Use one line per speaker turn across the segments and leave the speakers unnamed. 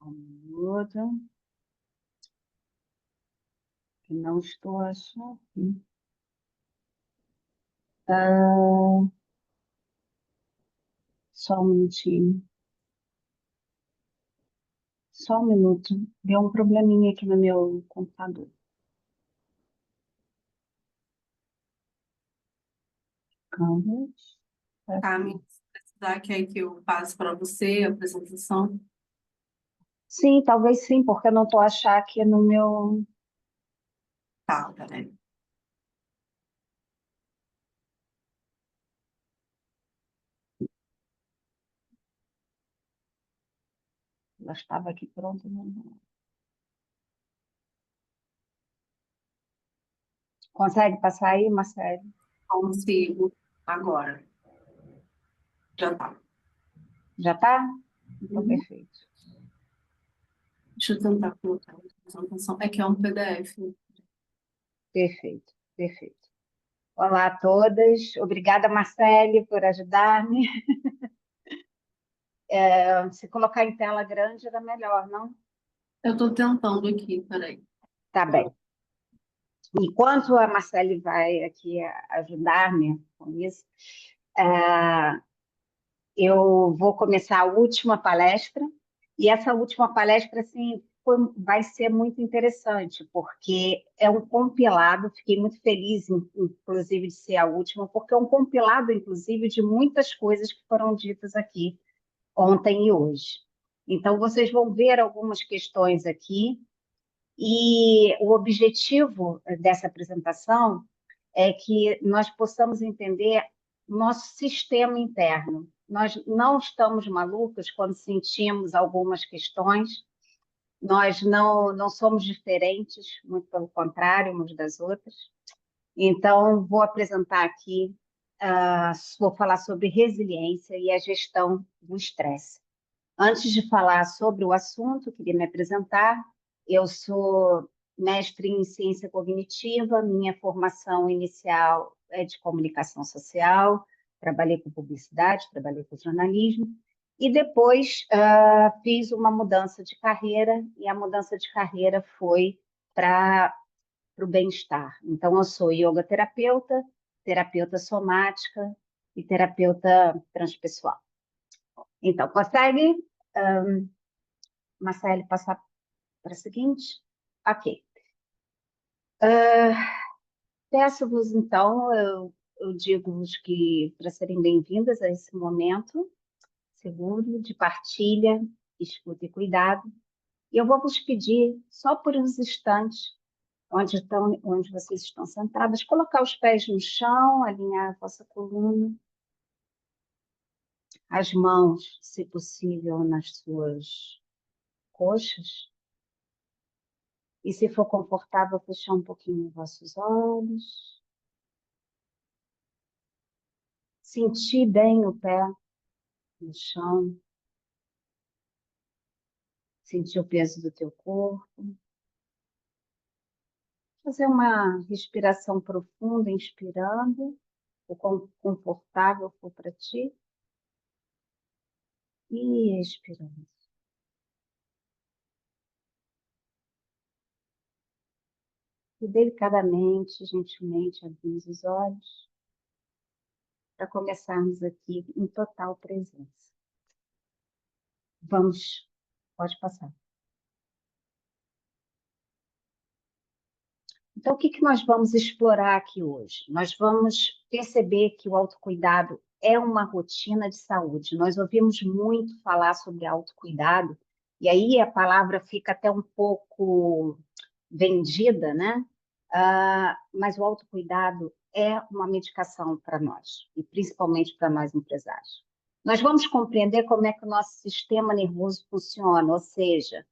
Um minuto. Que não estou achando. Só um minutinho. Só um minuto. Deu um probleminha aqui no meu computador. Câmeras.
Tá, me precisar que aí que eu passe para você a apresentação.
Sim, talvez sim, porque eu não estou achando aqui no meu.
Tá, peraí.
Ela estava aqui pronta. Consegue passar aí, Marcelo?
Consigo agora. Já tá.
Já está? Então, perfeito.
Deixa eu tentar colocar a apresentação. É que é um PDF.
Perfeito, perfeito. Olá a todas. Obrigada, Marcele, por ajudar-me. Se colocar em tela grande era melhor, não?
Eu estou tentando aqui, peraí.
Tá bem. Enquanto a Marcele vai aqui ajudar-me com isso, é, eu vou começar a última palestra, e essa última palestra assim, vai ser muito interessante, porque é um compilado, fiquei muito feliz, inclusive, de ser a última, porque é um compilado, inclusive, de muitas coisas que foram ditas aqui ontem e hoje. Então, vocês vão ver algumas questões aqui, e o objetivo dessa apresentação é que nós possamos entender nosso sistema interno. Nós não estamos malucos quando sentimos algumas questões, nós não somos diferentes, muito pelo contrário, umas das outras. Então, vou apresentar aqui, vou falar sobre resiliência e a gestão do estresse. Antes de falar sobre o assunto, queria me apresentar. Eu sou mestre em ciência cognitiva, minha formação inicial é de comunicação social, trabalhei com publicidade, trabalhei com jornalismo, e depois fiz uma mudança de carreira, e a mudança de carreira foi para o bem-estar. Então, eu sou yoga terapeuta, terapeuta somática e terapeuta transpessoal. Então, consegue, Marcele, passar para a seguinte? Ok. Peço-vos, então, eu digo-vos que, para serem bem-vindas a esse momento seguro de partilha, escuta e cuidado, e eu vou vos pedir, só por uns instantes, onde vocês estão sentadas, colocar os pés no chão, alinhar a vossa coluna, as mãos, se possível, nas suas coxas, e se for confortável, fechar um pouquinho os vossos olhos. Sentir bem o pé no chão. Sentir o peso do teu corpo. Fazer uma respiração profunda, inspirando, o quão confortável for para ti. E expirando. E delicadamente, gentilmente, abrimos os olhos para começarmos aqui em total presença. Vamos, pode passar. Então, o que nós vamos explorar aqui hoje? Nós vamos perceber que o autocuidado é uma rotina de saúde. Nós ouvimos muito falar sobre autocuidado, e aí a palavra fica até um pouco vendida, né? Mas o autocuidado é uma medicação para nós, e principalmente para nós empresários. Nós vamos compreender como é que o nosso sistema nervoso funciona, ou seja,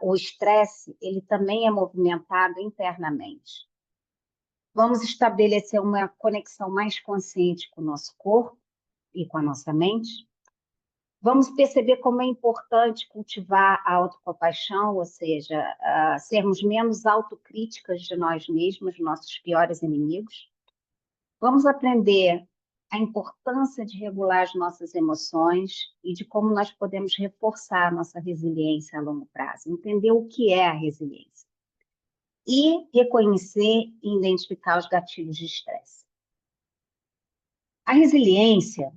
o estresse, ele também é movimentado internamente. Vamos estabelecer uma conexão mais consciente com o nosso corpo e com a nossa mente. Vamos perceber como é importante cultivar a autocompaixão, ou seja, sermos menos autocríticas de nós mesmos, nossos piores inimigos. Vamos aprender a importância de regular as nossas emoções e de como nós podemos reforçar a nossa resiliência a longo prazo, entender o que é a resiliência e reconhecer e identificar os gatilhos de estresse. A resiliência,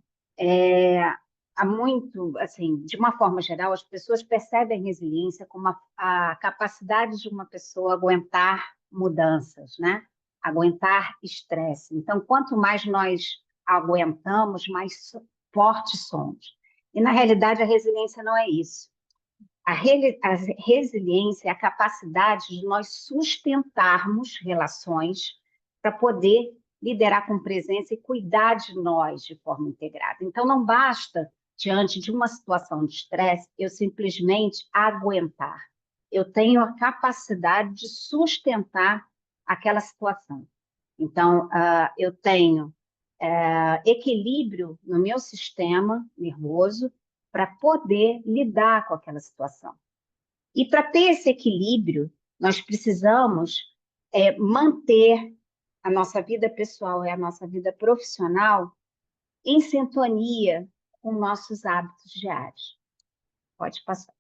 há muito, assim, de uma forma geral, as pessoas percebem resiliência como a capacidade de uma pessoa aguentar mudanças, né? Aguentar estresse. Então, quanto mais nós aguentamos, mais fortes somos. E, na realidade, a resiliência não é isso. A resiliência é a capacidade de nós sustentarmos relações para poder liderar com presença e cuidar de nós de forma integrada. Então, não basta, diante de uma situação de estresse, eu simplesmente aguentar. Eu tenho a capacidade de sustentar aquela situação. Então, eu tenho equilíbrio no meu sistema nervoso para poder lidar com aquela situação. E para ter esse equilíbrio, nós precisamos manter a nossa vida pessoal e a nossa vida profissional em sintonia com nossos hábitos diários. Pode passar.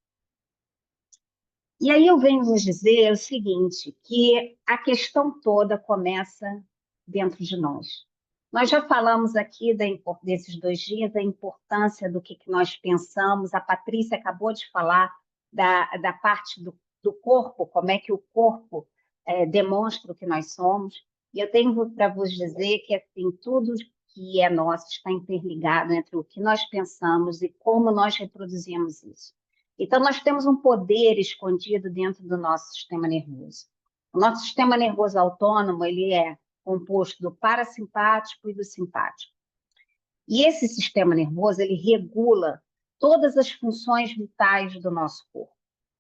E aí eu venho vos dizer o seguinte, que a questão toda começa dentro de nós. Nós já falamos aqui desses 2 dias da importância do que nós pensamos. A Patrícia acabou de falar da parte do corpo, como é que o corpo demonstra o que nós somos. E eu tenho para vos dizer que assim, tudo que é nosso está interligado entre o que nós pensamos e como nós reproduzimos isso. Então, nós temos um poder escondido dentro do nosso sistema nervoso. O nosso sistema nervoso autônomo, ele é composto do parasimpático e do simpático. E esse sistema nervoso, ele regula todas as funções vitais do nosso corpo.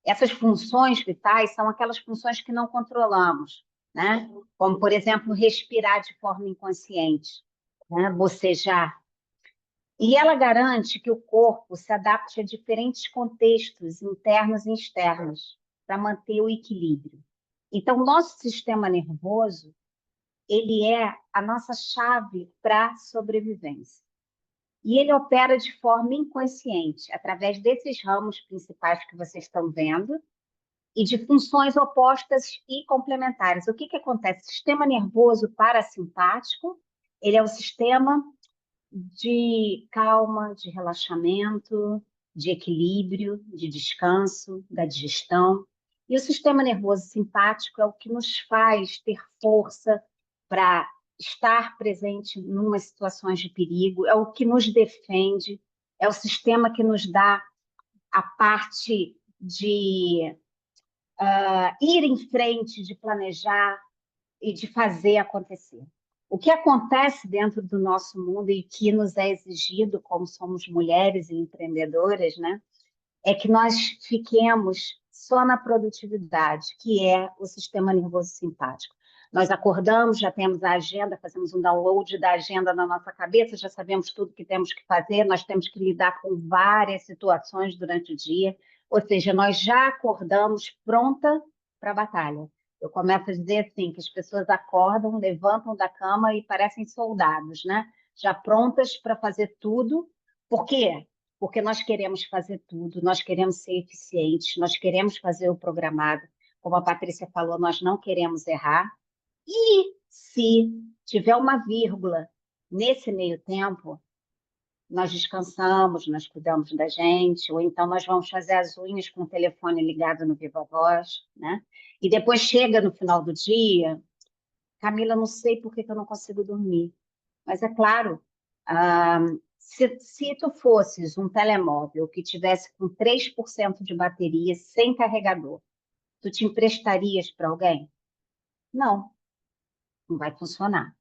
Essas funções vitais são aquelas funções que não controlamos, né? Como, por exemplo, respirar de forma inconsciente, né? Bocejar. E ela garante que o corpo se adapte a diferentes contextos internos e externos para manter o equilíbrio. Então, o nosso sistema nervoso, ele é a nossa chave para a sobrevivência. E ele opera de forma inconsciente, através desses ramos principais que vocês estão vendo, e de funções opostas e complementares. O que acontece? O sistema nervoso parasimpático, ele é o sistema de calma, de relaxamento, de equilíbrio, de descanso, da digestão. E o sistema nervoso simpático é o que nos faz ter força para estar presente em umas situações de perigo, é o que nos defende, é o sistema que nos dá a parte de ir em frente, de planejar e de fazer acontecer. O que acontece dentro do nosso mundo e que nos é exigido, como somos mulheres e empreendedoras, né, é que nós fiquemos só na produtividade, que é o sistema nervoso simpático. Nós acordamos, já temos a agenda, fazemos um download da agenda na nossa cabeça, já sabemos tudo que temos que fazer, nós temos que lidar com várias situações durante o dia, ou seja, nós já acordamos pronta para a batalha. Eu começo a dizer assim, que as pessoas acordam, levantam da cama e parecem soldados, né? Já prontas para fazer tudo. Por quê? Porque nós queremos fazer tudo, nós queremos ser eficientes, nós queremos fazer o programado. Como a Patrícia falou, nós não queremos errar. E se tiver uma vírgula nesse meio tempo, nós descansamos, nós cuidamos da gente, ou então nós vamos fazer as unhas com o telefone ligado no Viva Voz, né? E depois chega no final do dia, Camila, não sei por que eu não consigo dormir. Mas é claro, ah, se tu fosses um telemóvel que tivesse com 3% de bateria sem carregador, tu te emprestarias para alguém? Não, não vai funcionar.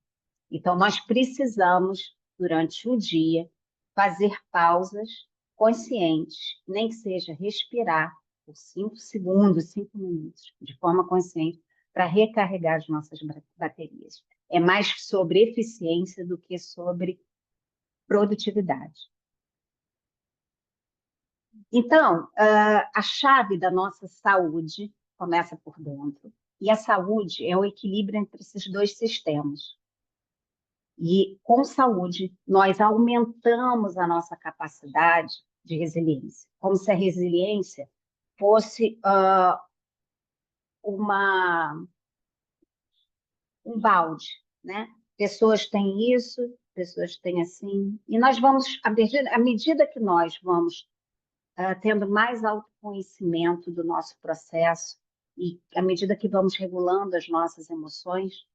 Então, nós precisamos, durante o dia, fazer pausas conscientes, nem que seja respirar por 5 segundos, 5 minutos, de forma consciente, para recarregar as nossas baterias. É mais sobre eficiência do que sobre produtividade. Então, a chave da nossa saúde começa por dentro. E a saúde é o equilíbrio entre esses 2 sistemas. E com saúde, nós aumentamos a nossa capacidade de resiliência, como se a resiliência fosse uma, um balde, né? Pessoas têm isso, pessoas têm assim, e nós vamos, à medida que nós vamos tendo mais autoconhecimento do nosso processo, e à medida que vamos regulando as nossas emoções,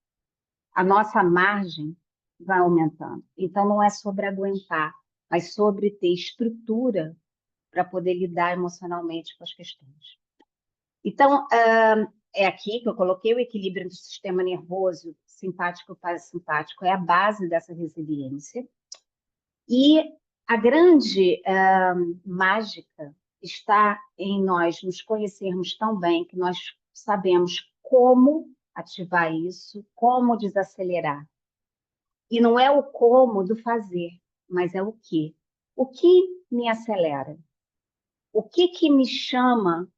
a nossa margem vai aumentando. Então, não é sobre aguentar, mas sobre ter estrutura para poder lidar emocionalmente com as questões. Então, é aqui que eu coloquei o equilíbrio do sistema nervoso simpático e parasimpático, é a base dessa resiliência. E a grande mágica está em nós nos conhecermos tão bem que nós sabemos como ativar isso, como desacelerar. E não é o como do fazer, mas é o que. O que me acelera? O que me chama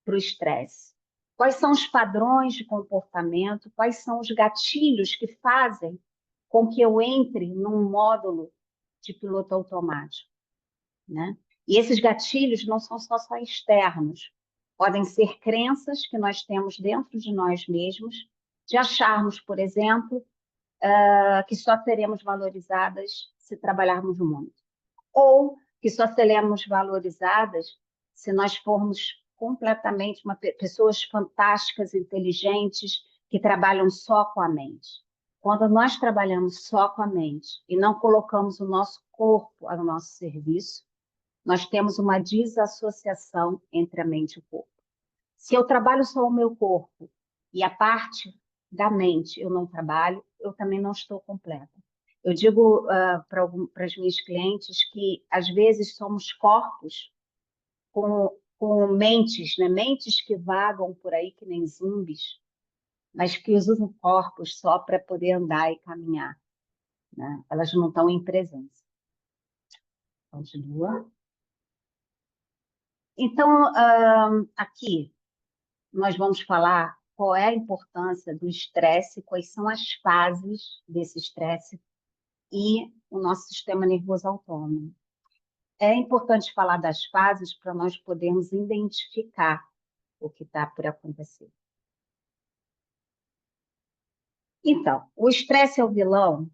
para o estresse? Quais são os padrões de comportamento? Quais são os gatilhos que fazem com que eu entre num módulo de piloto automático, né? E esses gatilhos não são só externos, podem ser crenças que nós temos dentro de nós mesmos, de acharmos, por exemplo, que só seremos valorizadas se trabalharmos muito, ou que só seremos valorizadas se nós formos completamente pessoas fantásticas, inteligentes, que trabalham só com a mente. Quando nós trabalhamos só com a mente e não colocamos o nosso corpo ao nosso serviço, nós temos uma desassociação entre a mente e o corpo. Se eu trabalho só o meu corpo e a parte da mente eu não trabalho, eu também não estou completa. Eu digo para as minhas clientes que, às vezes, somos corpos com mentes, né? Mentes que vagam por aí que nem zumbis, mas que usam corpos só para poder andar e caminhar, né? Elas não estão em presença. Continua. Então, aqui, nós vamos falar qual é a importância do estresse, quais são as fases desse estresse e o nosso sistema nervoso autônomo. É importante falar das fases para nós podermos identificar o que está por acontecer. Então, o estresse é o vilão?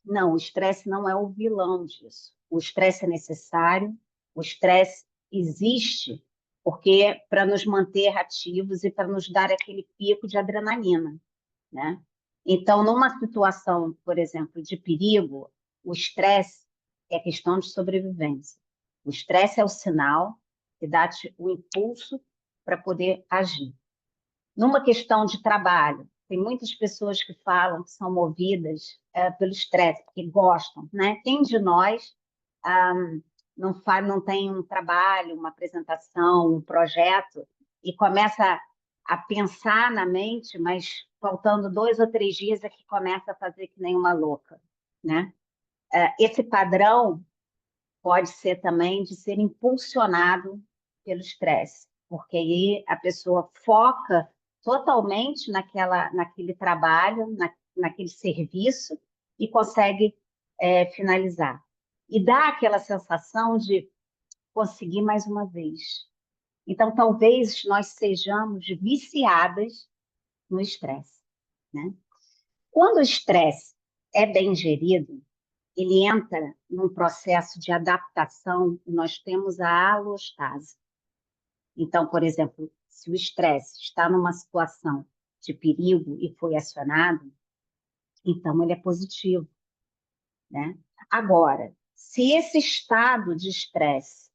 Não, o estresse não é o vilão disso. O estresse é necessário, o estresse existe porque para nos manter ativos e para nos dar aquele pico de adrenalina, né? Então, numa situação, por exemplo, de perigo, o estresse é questão de sobrevivência. O estresse é o sinal que dá o impulso para poder agir. Numa questão de trabalho, tem muitas pessoas que falam que são movidas pelo estresse, porque gostam, né? Quem de nós não tem um trabalho, uma apresentação, um projeto, e começa a pensar na mente, mas faltando 2 ou 3 dias é que começa a fazer que nem uma louca, né? Esse padrão pode ser também de ser impulsionado pelo estresse, porque aí a pessoa foca totalmente naquele trabalho, naquele serviço e consegue finalizar. E dá aquela sensação de conseguir mais uma vez. Então, talvez nós sejamos viciadas no estresse, né? Quando o estresse é bem gerido, ele entra num processo de adaptação e nós temos a alostase. Então, por exemplo, se o estresse está numa situação de perigo e foi acionado, então ele é positivo, né? Agora, se esse estado de estresse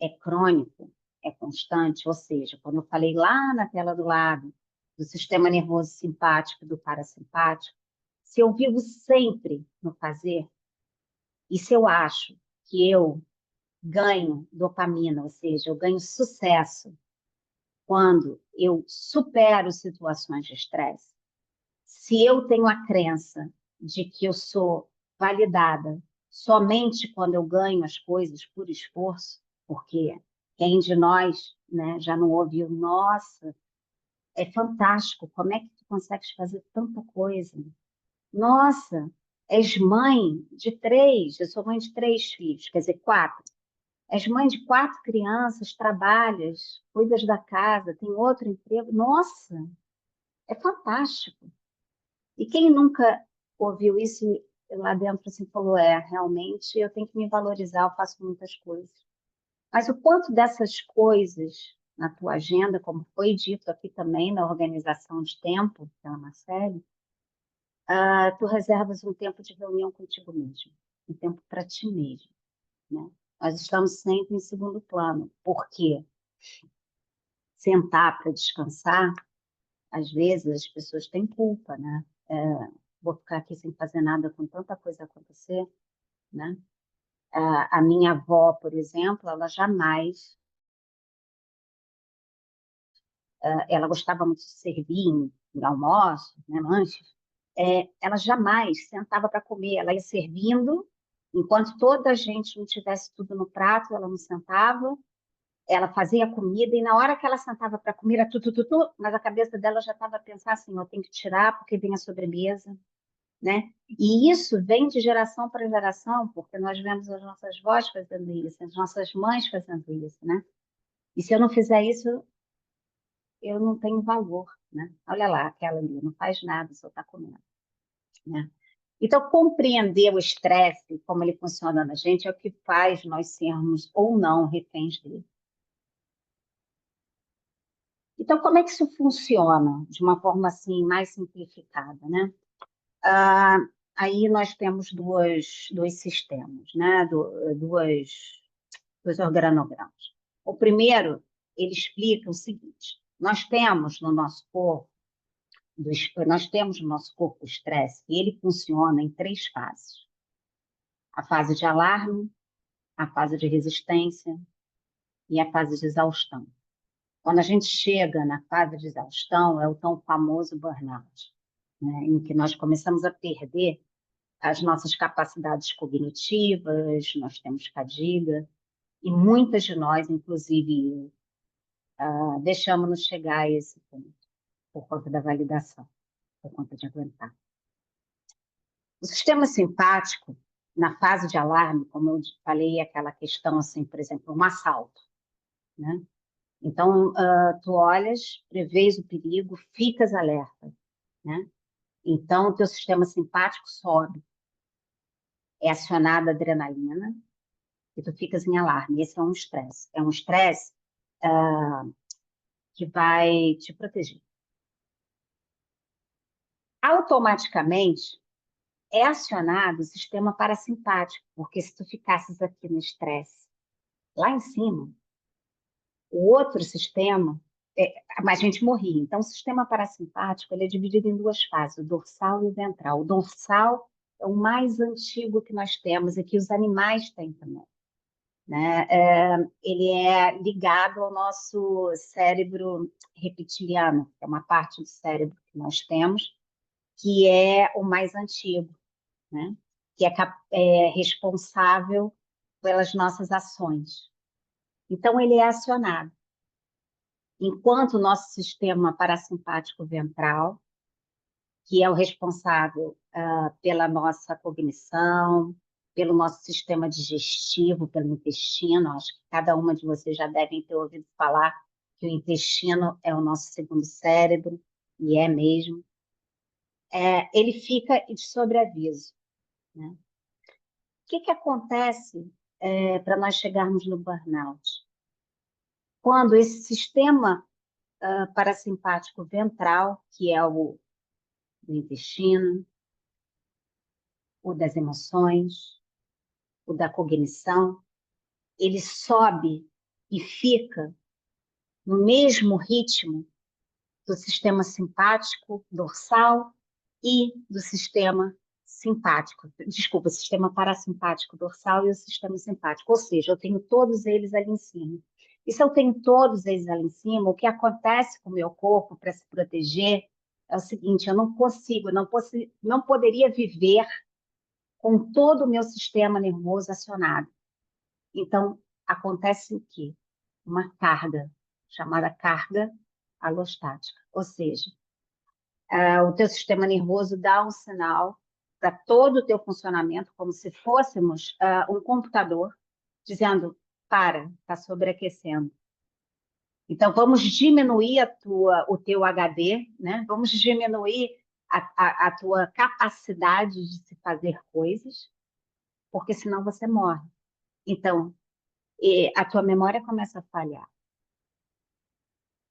é crônico, é constante, ou seja, quando eu falei lá na tela do lado do sistema nervoso simpático e do parasimpático, se eu vivo sempre no fazer, e se eu acho que eu ganho dopamina, ou seja, eu ganho sucesso quando eu supero situações de estresse, se eu tenho a crença de que eu sou validada somente quando eu ganho as coisas por esforço, porque quem de nós, né, já não ouviu, nossa, é fantástico, como é que tu consegues fazer tanta coisa? Nossa, És mãe de 3, eu sou mãe de 3 filhos, quer dizer, 4. És mãe de 4 crianças, trabalhas, cuidas da casa, tem outro emprego. Nossa, é fantástico. E quem nunca ouviu isso lá dentro assim, falou, realmente eu tenho que me valorizar, eu faço muitas coisas. Mas o quanto dessas coisas na tua agenda, como foi dito aqui também na organização de tempo pela Marcele, tu reservas um tempo de reunião contigo mesmo, um tempo para ti mesmo, né? Nós estamos sempre em segundo plano, porque sentar para descansar, às vezes as pessoas têm culpa, né? Vou ficar aqui sem fazer nada com tanta coisa acontecer, né? A minha avó, por exemplo, ela jamais, ela gostava muito de servir em almoços, né, lanches, ela jamais sentava para comer, ela ia servindo, enquanto toda a gente não tivesse tudo no prato, ela não sentava, ela fazia a comida, e na hora que ela sentava para comer, era mas a cabeça dela já estava a pensar assim, eu tenho que tirar porque vem a sobremesa, né? E isso vem de geração para geração, porque nós vemos as nossas vós fazendo isso, as nossas mães fazendo isso, né? E se eu não fizer isso, eu não tenho valor, né? Olha lá, aquela ali, não faz nada, só está comendo, né? Então, compreender o estresse, como ele funciona na gente, é o que faz nós sermos ou não reféns dele. Então, como é que isso funciona de uma forma assim mais simplificada, né? Ah, aí nós temos dois sistemas, né? Dois organogramas. O primeiro, ele explica o seguinte: nós temos no nosso corpo o estresse e ele funciona em 3 fases: a fase de alarme, a fase de resistência e a fase de exaustão. Quando a gente chega na fase de exaustão, é o tão famoso burnout, né? Em que nós começamos a perder as nossas capacidades cognitivas, nós temos fadiga, e muitas de nós, inclusive eu, deixamos-nos chegar a esse ponto, por conta da validação, por conta de aguentar. O sistema simpático, na fase de alarme, como eu falei, é aquela questão, assim, por exemplo, um assalto, né? Então, tu olhas, prevês o perigo, ficas alerta, né? Então, o teu sistema simpático sobe, é acionada a adrenalina, e tu ficas em alarme. Esse é um estresse. É um estresse que vai te proteger. Automaticamente, é acionado o sistema parasimpático, porque se tu ficasses aqui no estresse, lá em cima, o outro sistema, mas a gente morria. Então, o sistema parasimpático ele é dividido em 2 fases, o dorsal e o ventral. O dorsal é o mais antigo que nós temos e que os animais têm também, né? Ele é ligado ao nosso cérebro reptiliano, que é uma parte do cérebro que nós temos, que é o mais antigo, né? Que é responsável pelas nossas ações. Então, ele é acionado. Enquanto o nosso sistema parasimpático ventral, que é o responsável pela nossa cognição, pelo nosso sistema digestivo, pelo intestino, acho que cada uma de vocês já devem ter ouvido falar que o intestino é o nosso segundo cérebro, e é mesmo, ele fica de sobreaviso, né? O que acontece para nós chegarmos no burnout? Quando esse sistema parasimpático ventral, que é o do intestino, o das emoções, o da cognição, ele sobe e fica no mesmo ritmo do sistema simpático dorsal e do sistema sistema parasimpático dorsal e o sistema simpático, ou seja, eu tenho todos eles ali em cima. E se eu tenho todos eles ali em cima, o que acontece com o meu corpo para se proteger é o seguinte: eu não consigo, não poderia viver com todo o meu sistema nervoso acionado. Então, acontece o quê? Uma carga, chamada carga alostática. Ou seja, o teu sistema nervoso dá um sinal para todo o teu funcionamento, como se fôssemos um computador, dizendo, está sobreaquecendo. Então, vamos diminuir o teu HD, né? Vamos diminuir a tua capacidade de se fazer coisas, porque senão você morre. Então, a tua memória começa a falhar.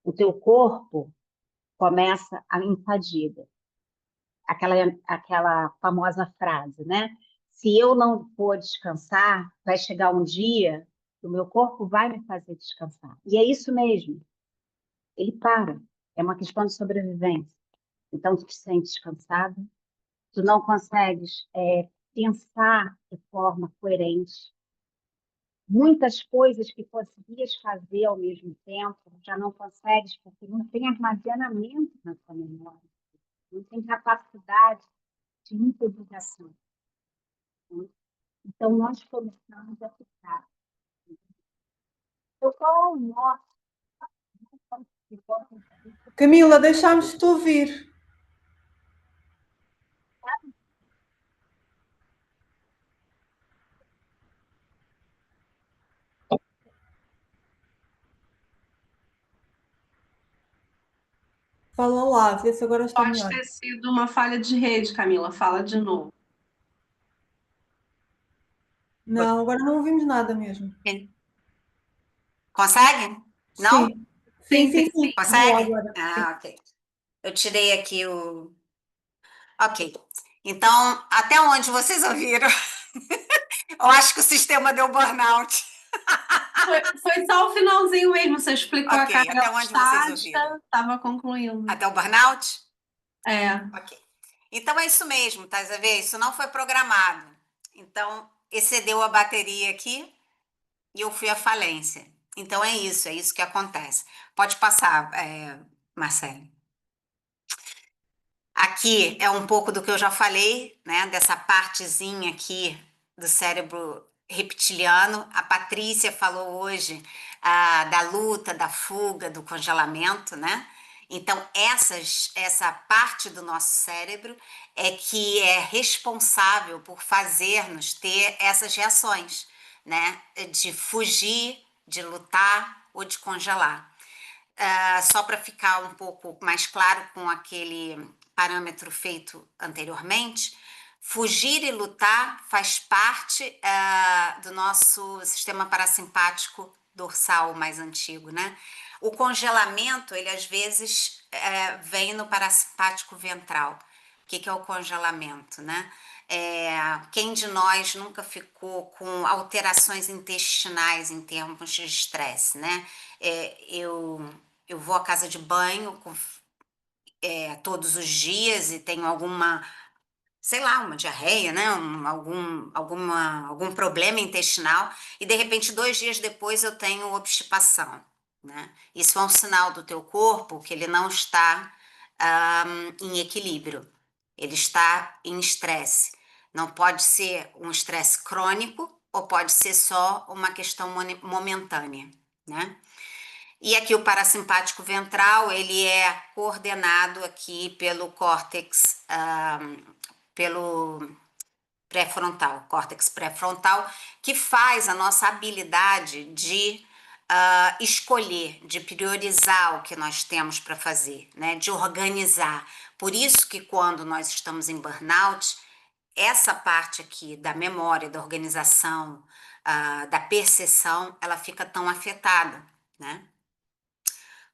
O teu corpo começa a em fadiga. Aquela famosa frase, né? Se eu não for descansar, vai chegar um dia que o meu corpo vai me fazer descansar. E é isso mesmo. Ele para. É uma questão de sobrevivência. Então, tu te sentes cansado, tu não consegues pensar de forma coerente. Muitas coisas que conseguias fazer ao mesmo tempo, já não consegues, porque não tem armazenamento na sua memória, não tem capacidade de improvisação. Né? Então, nós começamos a ficar. Eu qual é o nosso?
Camila, deixámos-te ouvir. Fala lá, vê se agora está
Pode
melhor.
ter sido uma falha de rede, Camila. Fala de novo.
Não, agora não ouvimos nada mesmo.
Consegue? Não?
Sim, sim, sim, sim. Boa
Consegue?
agora.
Ah, ok. Eu tirei aqui o. Ok. Então, até onde vocês ouviram? Eu acho que o sistema deu burnout.
Foi só o finalzinho mesmo. Você explicou a
Ok,
carga
até onde vocês ouviram?
estava concluindo.
Até o burnout?
É.
Ok. Então é isso mesmo, tá a ver? Isso não foi programado. Então, excedeu a bateria aqui e eu fui à falência. Então é isso que acontece. Pode passar, Marcelo. Aqui é um pouco do que eu já falei, né? Dessa partezinha aqui do cérebro reptiliano. A Patrícia falou hoje da luta, da fuga, do congelamento, né? Então, essa parte do nosso cérebro é que é responsável por fazer-nos ter essas reações, né? De fugir, de lutar ou de congelar. Só para ficar um pouco mais claro com aquele parâmetro feito anteriormente, fugir e lutar faz parte do nosso sistema parasimpático dorsal mais antigo, né? O congelamento, ele às vezes vem no parasimpático ventral. O que é o congelamento, né? Quem de nós nunca ficou com alterações intestinais em termos de estresse, né? Eu vou à casa de banho todos os dias e tenho alguma, sei lá, uma diarreia, né? Algum problema intestinal e de repente 2 dias depois eu tenho obstipação, né? Isso é um sinal do teu corpo que ele não está em equilíbrio, ele está em estresse. Não pode ser um estresse crônico ou pode ser só uma questão momentânea, né? E aqui o parasimpático ventral, ele é coordenado aqui pelo córtex, pelo pré-frontal, córtex pré-frontal, que faz a nossa habilidade de escolher, de priorizar o que nós temos para fazer, né? De organizar. Por isso que quando nós estamos em burnout, essa parte aqui da memória, da organização, da percepção, ela fica tão afetada, né?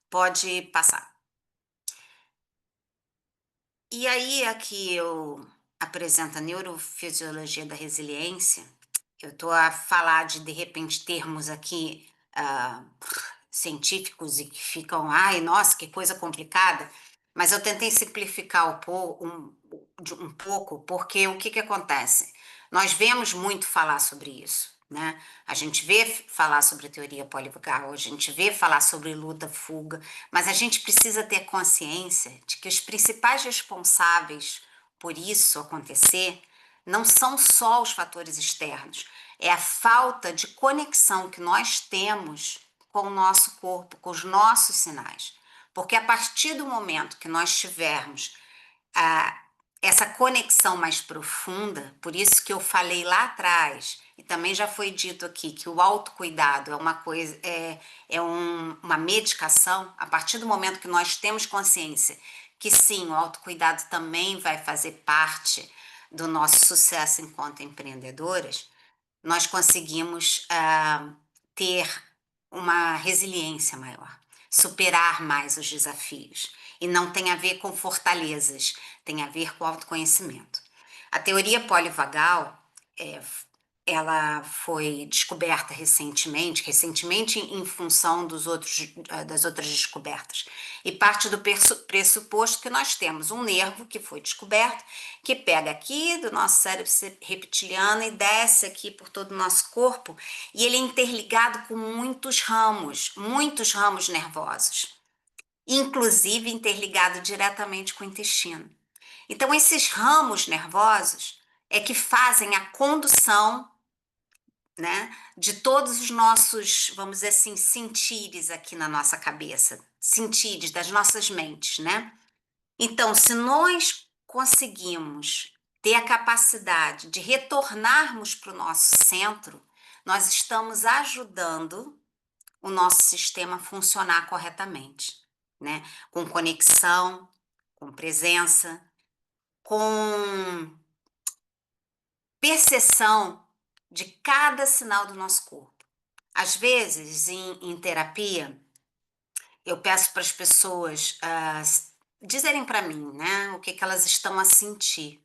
Pode passar. E aí, aqui eu apresento a neurofisiologia da resiliência. Eu estou a falar de repente, termos aqui científicos e que ficam, ai, nossa, que coisa complicada. Mas eu tentei simplificar um pouco, porque o que acontece? Nós vemos muito falar sobre isso, né? A gente vê falar sobre teoria polivagal, a gente vê falar sobre luta, fuga, mas a gente precisa ter consciência de que os principais responsáveis por isso acontecer não são só os fatores externos, é a falta de conexão que nós temos com o nosso corpo, com os nossos sinais. Porque a partir do momento que nós tivermos essa conexão mais profunda, por isso que eu falei lá atrás, e também já foi dito aqui, que o autocuidado é uma coisa, uma medicação, a partir do momento que nós temos consciência que sim, o autocuidado também vai fazer parte do nosso sucesso enquanto empreendedoras, nós conseguimos ter uma resiliência maior, superar mais os desafios. E não tem a ver com fortalezas, tem a ver com autoconhecimento. A teoria polivagal, ela foi descoberta recentemente em função das outras descobertas. E parte do pressuposto que nós temos um nervo que foi descoberto, que pega aqui do nosso cérebro reptiliano e desce aqui por todo o nosso corpo, e ele é interligado com muitos ramos nervosos, inclusive interligado diretamente com o intestino. Então, esses ramos nervosos é que fazem a condução, né, de todos os nossos, vamos dizer assim, sentires aqui na nossa cabeça, sentires das nossas mentes, né? Então, se nós conseguimos ter a capacidade de retornarmos para o nosso centro, nós estamos ajudando o nosso sistema a funcionar corretamente, né? Com conexão, com presença, com perceção de cada sinal do nosso corpo. Às vezes, em terapia, eu peço para as pessoas dizerem para mim, né, o que elas estão a sentir.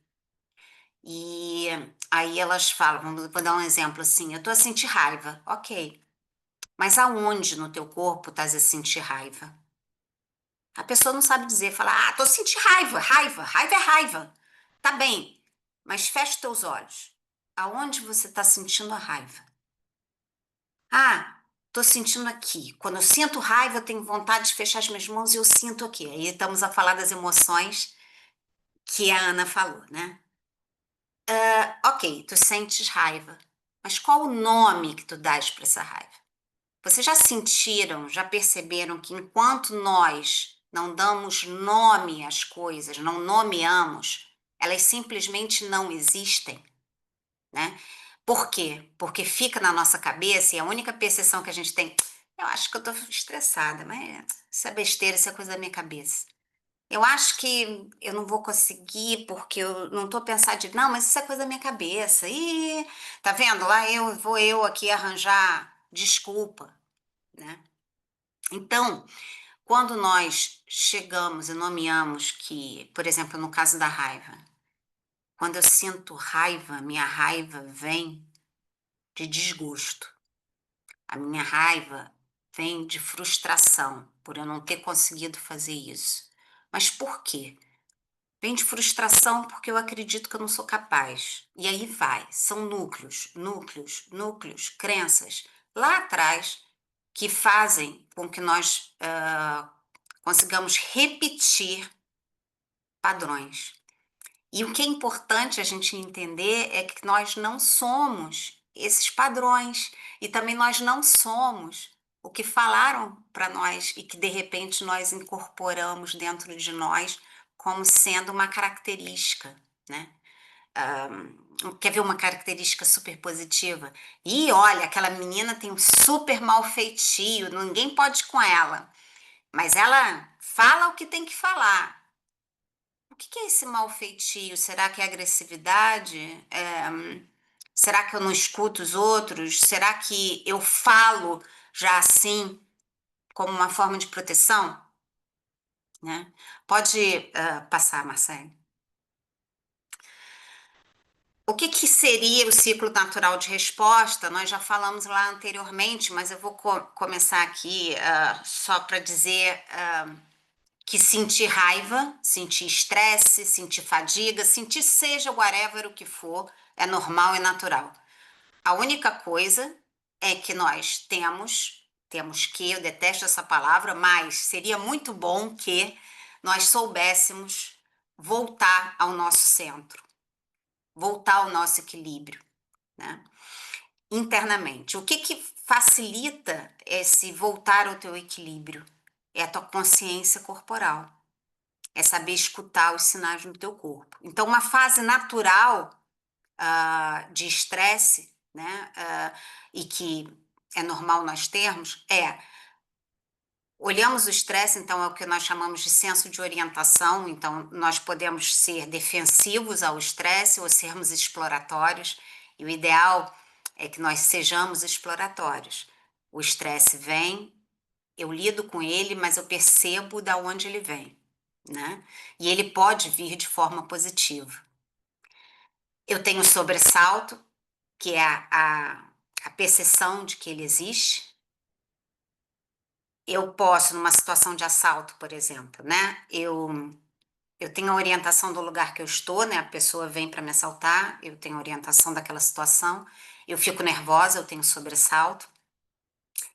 E aí elas falam, vou dar um exemplo assim, eu estou a sentir raiva, ok, mas aonde no teu corpo estás a sentir raiva? A pessoa não sabe dizer, fala, estou a sentir raiva é raiva. Tá bem, mas fecha os teus olhos. Aonde você está sentindo a raiva? Tô sentindo aqui. Quando eu sinto raiva, eu tenho vontade de fechar as minhas mãos e eu sinto aqui. Aí estamos a falar das emoções que a Ana falou, né? Ok, tu sentes raiva, mas qual o nome que tu dás para essa raiva? Vocês já sentiram, já perceberam que enquanto nós não damos nome às coisas, não nomeamos, elas simplesmente não existem, né? Por quê? Porque fica na nossa cabeça e a única percepção que a gente tem, eu acho que eu tô estressada, mas isso é besteira, isso é coisa da minha cabeça. Eu acho que eu não vou conseguir porque eu não tô pensando de, não, mas isso é coisa da minha cabeça. Ih, tá vendo? Lá vou eu aqui arranjar desculpa, né? Então, quando nós chegamos e nomeamos que, por exemplo, no caso da raiva, quando eu sinto raiva, minha raiva vem de desgosto. A minha raiva vem de frustração por eu não ter conseguido fazer isso. Mas por quê? Vem de frustração porque eu acredito que eu não sou capaz. E aí vai, são núcleos, crenças lá atrás que fazem com que nós consigamos repetir padrões. E o que é importante a gente entender é que nós não somos esses padrões e também nós não somos o que falaram para nós e que de repente nós incorporamos dentro de nós como sendo uma característica, né? Quer ver uma característica super positiva? E olha, aquela menina tem um super mal feitio, ninguém pode ir com ela, mas ela fala o que tem que falar. O que é esse mal feitio? Será que é agressividade? Será que eu não escuto os outros? Será que eu falo já assim, como uma forma de proteção? Né? Pode passar, Marcelo. O que seria o ciclo natural de resposta? Nós já falamos lá anteriormente, mas eu vou começar aqui só para dizer que sentir raiva, sentir estresse, sentir fadiga, sentir seja whatever o que for, é normal e natural. A única coisa é que nós temos que, eu detesto essa palavra, mas seria muito bom que nós soubéssemos voltar ao nosso centro, voltar ao nosso equilíbrio, né? Internamente. O que facilita esse voltar ao teu equilíbrio? É a tua consciência corporal. é saber escutar os sinais no teu corpo. Então, uma fase natural de estresse, né, e que é normal nós termos, olhamos o estresse, então é o que nós chamamos de senso de orientação, então nós podemos ser defensivos ao estresse ou sermos exploratórios, e o ideal é que nós sejamos exploratórios. O estresse vem, eu lido com ele, mas eu percebo de onde ele vem, né? E ele pode vir de forma positiva. Eu tenho sobressalto, que é a percepção de que ele existe. Eu posso, numa situação de assalto, por exemplo, né? Eu tenho a orientação do lugar que eu estou, né? A pessoa vem para me assaltar, eu tenho a orientação daquela situação, eu fico nervosa, eu tenho sobressalto,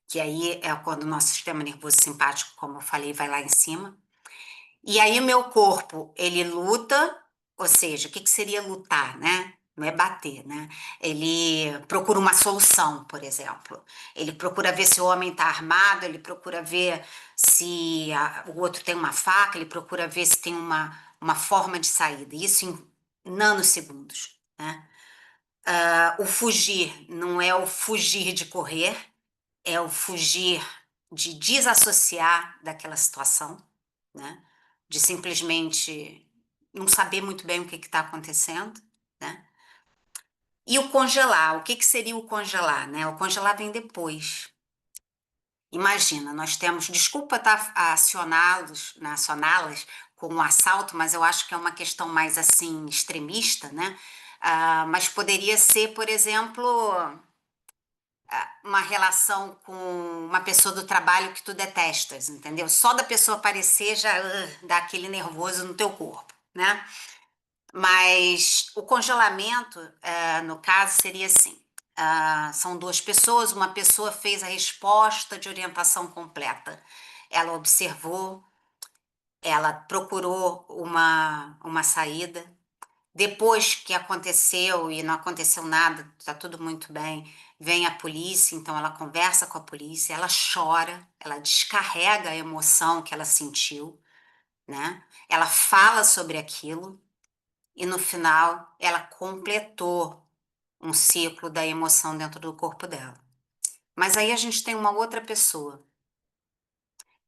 que aí é quando o nosso sistema nervoso simpático, como eu falei, vai lá em cima. E aí o meu corpo, ele luta, ou seja, o que seria lutar, né? Não é bater, né? Ele procura uma solução, por exemplo. Ele procura ver se o homem está armado, ele procura ver se o outro tem uma faca, ele procura ver se tem uma forma de saída. Isso em nanosegundos, né? O fugir não é o fugir de correr, é o fugir de desassociar daquela situação, né? De simplesmente não saber muito bem o que está acontecendo, né? E o congelar, o que seria o congelar, né? O congelar vem depois. Imagina, nós temos, desculpa estar acioná-los, né, acioná-las com um assalto, mas eu acho que é uma questão mais assim extremista, né? Mas poderia ser, por exemplo, uma relação com uma pessoa do trabalho que tu detestas, entendeu? Só da pessoa aparecer já dá aquele nervoso no teu corpo, né? Mas o congelamento, no caso, seria assim. São duas pessoas, uma pessoa fez a resposta de orientação completa. Ela observou, ela procurou uma saída. Depois que aconteceu e não aconteceu nada, está tudo muito bem, vem a polícia, então ela conversa com a polícia, ela chora, ela descarrega a emoção que ela sentiu, né? Ela fala sobre aquilo e no final ela completou um ciclo da emoção dentro do corpo dela. Mas aí a gente tem uma outra pessoa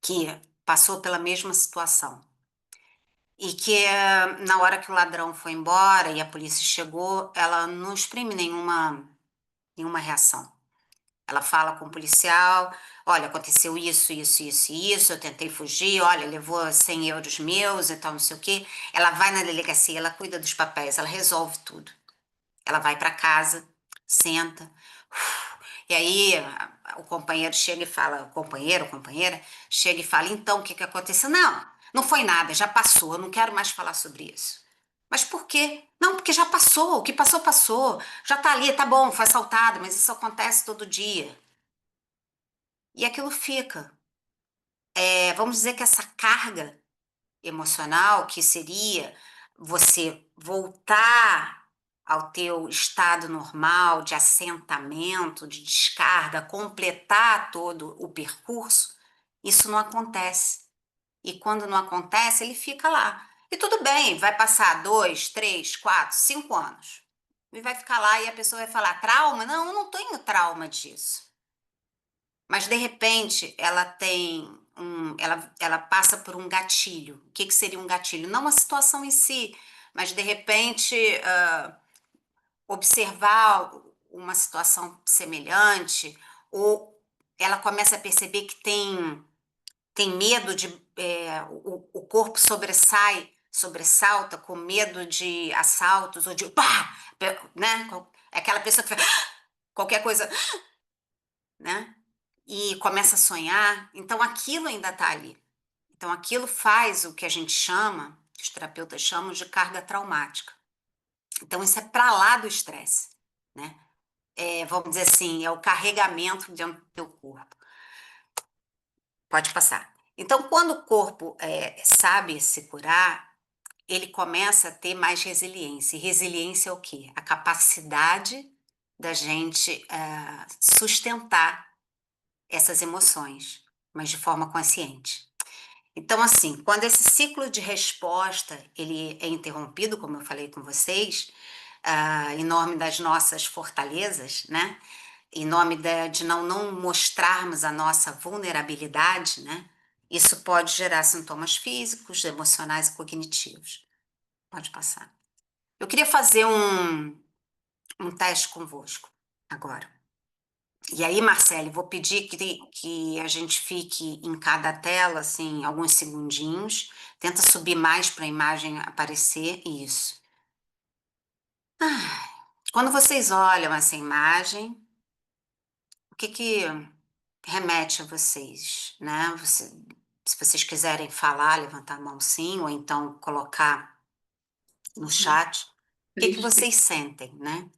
que passou pela mesma situação e que na hora que o ladrão foi embora e a polícia chegou, ela não exprime nenhuma reação. Ela fala com o policial, olha, aconteceu isso, isso, isso e isso, eu tentei fugir, olha, levou 100 euros meus e tal, não sei o quê. Ela vai na delegacia, ela cuida dos papéis, ela resolve tudo. Ela vai para casa, senta, e aí o companheiro chega e fala, o companheiro ou companheira, chega e fala, então, o que aconteceu? Não foi nada, já passou, eu não quero mais falar sobre isso. Mas por quê? Não, porque já passou, o que passou, passou. Já tá ali, tá bom, foi assaltado, mas isso acontece todo dia. E aquilo fica. Vamos dizer que essa carga emocional, que seria você voltar ao teu estado normal de assentamento, de descarga, completar todo o percurso, isso não acontece. E quando não acontece, ele fica lá. E tudo bem, vai passar 2, 3, 4, 5 anos. E vai ficar lá e a pessoa vai falar, trauma? Não, eu não tenho trauma disso. Mas de repente ela ela passa por um gatilho. O que seria um gatilho? Não a situação em si, mas de repente observar uma situação semelhante, ou ela começa a perceber que tem medo de o corpo sobressalta com medo de assaltos ou de pá, né? É aquela pessoa que faz qualquer coisa, né? E começa a sonhar, então aquilo ainda está ali. Então aquilo faz o que a gente chama, os terapeutas chamam de carga traumática. Então isso é para lá do estresse, né? Vamos dizer assim, é o carregamento dentro do teu corpo. Pode passar. Então quando o corpo sabe se curar, ele começa a ter mais resiliência. E resiliência é o quê? A capacidade da gente sustentar essas emoções, mas de forma consciente. Então, assim, quando esse ciclo de resposta ele é interrompido, como eu falei com vocês, em nome das nossas fortalezas, né? Em nome de não mostrarmos a nossa vulnerabilidade, né? Isso pode gerar sintomas físicos, emocionais e cognitivos. Pode passar. Eu queria fazer um teste convosco agora. E aí, Marcele, vou pedir que a gente fique em cada tela, assim, alguns segundinhos. Tenta subir mais para a imagem aparecer. Isso. Quando vocês olham essa imagem, o que remete a vocês, né? Se vocês quiserem falar, levantar a mão sim, ou então colocar no chat, o que
Tristeza,
vocês sentem, né?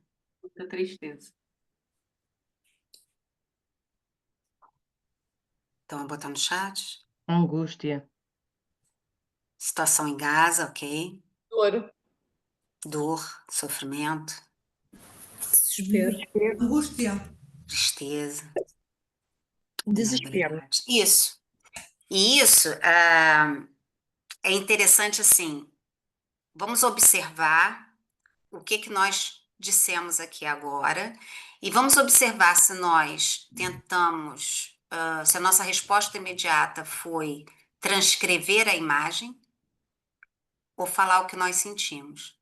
muita tristeza.
Então, eu vou botar no chat.
Angústia.
Situação em Gaza, ok.
Dor.
Dor, sofrimento,
Desespero. Angústia.
tristeza,
Desespero.
vulnerabilidade. Isso. E isso é interessante assim. Vamos observar o que nós dissemos aqui agora e vamos observar se nós tentamos, se a nossa resposta imediata foi transcrever a imagem ou falar o que nós sentimos.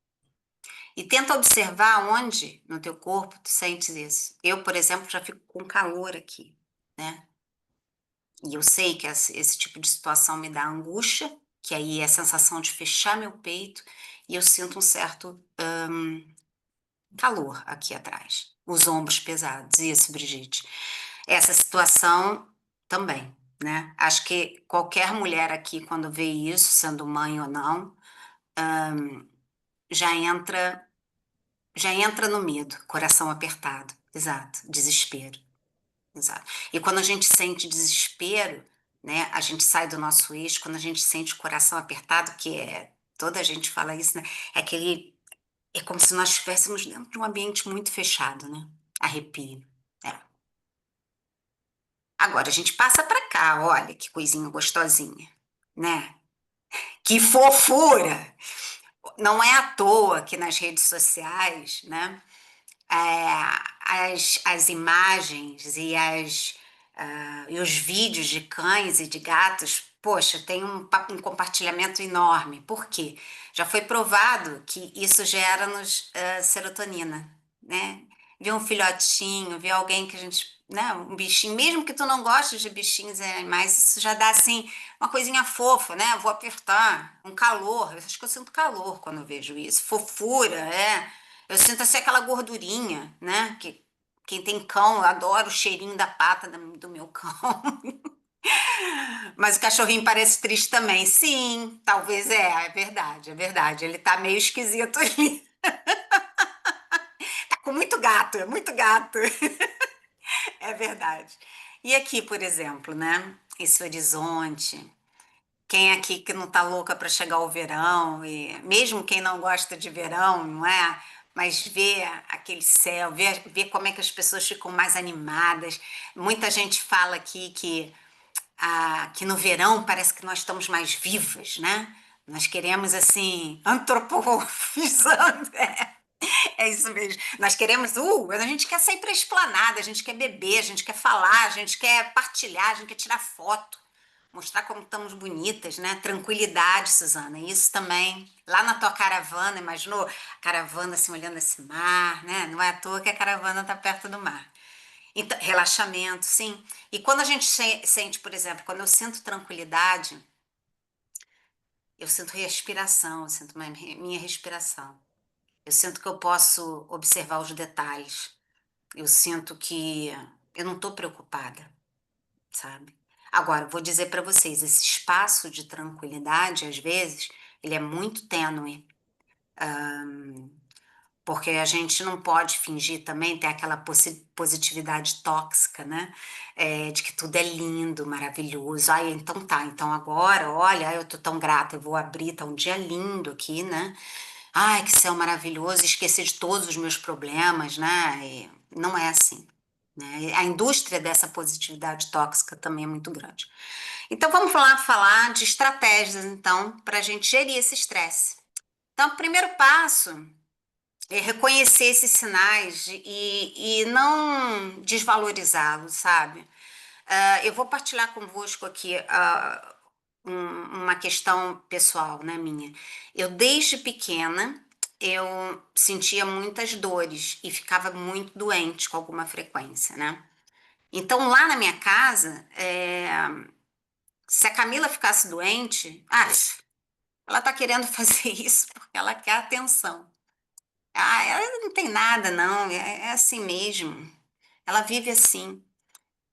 E tenta observar onde no teu corpo tu sentes isso. Eu, por exemplo, já fico com calor aqui, né? E eu sei que esse tipo de situação me dá angústia, que aí é a sensação de fechar meu peito, e eu sinto um certo calor aqui atrás. Os ombros pesados. Isso, Brigitte. Essa situação também, né? Acho que qualquer mulher aqui, quando vê isso, sendo mãe ou não, já entra no medo, coração apertado. Exato, desespero. Exato. E quando a gente sente desespero, né, a gente sai do nosso eixo, quando a gente sente o coração apertado, toda a gente fala isso, né, é como se nós estivéssemos dentro de um ambiente muito fechado, né, arrepio. É. Agora a gente passa para cá, olha que coisinha gostosinha, né, que fofura! Não é à toa que nas redes sociais, né, as imagens e os vídeos de cães e de gatos, poxa, tem um compartilhamento enorme. Por quê? Já foi provado que isso gera-nos serotonina, né? Ver um filhotinho, ver alguém que a gente, né, um bichinho, mesmo que tu não goste de bichinhos e animais, isso já dá, assim, uma coisinha fofa, né? Vou apertar, um calor. Eu acho que eu sinto calor quando eu vejo isso. Fofura, eu sinto assim aquela gordurinha, né? Que quem tem cão, eu adoro o cheirinho da pata do meu cão. Mas o cachorrinho parece triste também. Sim, talvez é verdade, é verdade. Ele tá meio esquisito ali. Tá com muito gato, é muito gato. É verdade. E aqui, por exemplo, né? Esse horizonte. Quem aqui que não tá louca para chegar o verão, e mesmo quem não gosta de verão, não é? Mas ver aquele céu, ver como é que as pessoas ficam mais animadas. Muita gente fala aqui que no verão parece que nós estamos mais vivas, né? Nós queremos, assim, antropomorfizando. É isso mesmo. Nós queremos, a gente quer sair para a esplanada, a gente quer beber, a gente quer falar, a gente quer partilhar, a gente quer tirar foto, mostrar como estamos bonitas, né? Tranquilidade, Suzana. Isso também, lá na tua caravana, imaginou? A caravana assim, olhando esse mar, né? Não é à toa que a caravana está perto do mar. Então, relaxamento, sim. E quando a gente sente, por exemplo, quando eu sinto tranquilidade, eu sinto respiração, eu sinto minha respiração. Eu sinto que eu posso observar os detalhes. Eu sinto que eu não estou preocupada, sabe? Agora, vou dizer para vocês, esse espaço de tranquilidade, às vezes, ele é muito tênue, porque a gente não pode fingir também ter aquela positividade tóxica, né? De que tudo é lindo, maravilhoso. Ai, então tá, então agora, olha, eu tô tão grata, eu vou abrir, tá um dia lindo aqui, né? Ai, que céu maravilhoso, esquecer de todos os meus problemas, né? E não é assim, né? A indústria dessa positividade tóxica também é muito grande. Então, vamos lá falar de estratégias, então, para a gente gerir esse estresse. Então, o primeiro passo é reconhecer esses sinais e não desvalorizá-los, sabe? Eu vou partilhar convosco aqui uma questão pessoal, né, minha. Eu, desde pequena, eu sentia muitas dores e ficava muito doente com alguma frequência, né? Então, lá na minha casa, se a Camila ficasse doente, ela tá querendo fazer isso porque ela quer atenção. Ela não tem nada, não, é assim mesmo. Ela vive assim.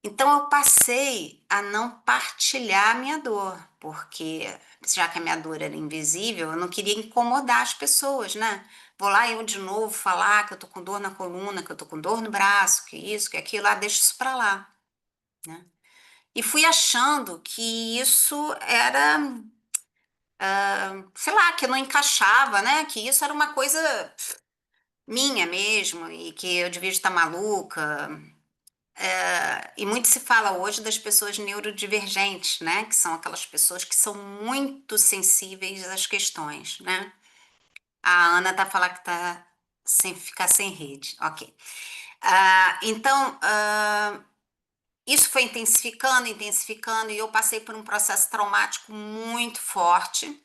Então eu passei a não partilhar a minha dor, porque já que a minha dor era invisível, eu não queria incomodar as pessoas, né? Vou lá eu de novo falar que eu tô com dor na coluna, que eu tô com dor no braço, que isso, que aquilo, deixa isso pra lá, né? E fui achando que isso era, sei lá, que não encaixava, né? Que isso era uma coisa minha mesmo e que eu devia estar maluca. E muito se fala hoje das pessoas neurodivergentes, né? Que são aquelas pessoas que são muito sensíveis às questões, né? A Ana tá falando que tá sem ficar sem rede. Ok. Então, isso foi intensificando, intensificando, e eu passei por um processo traumático muito forte.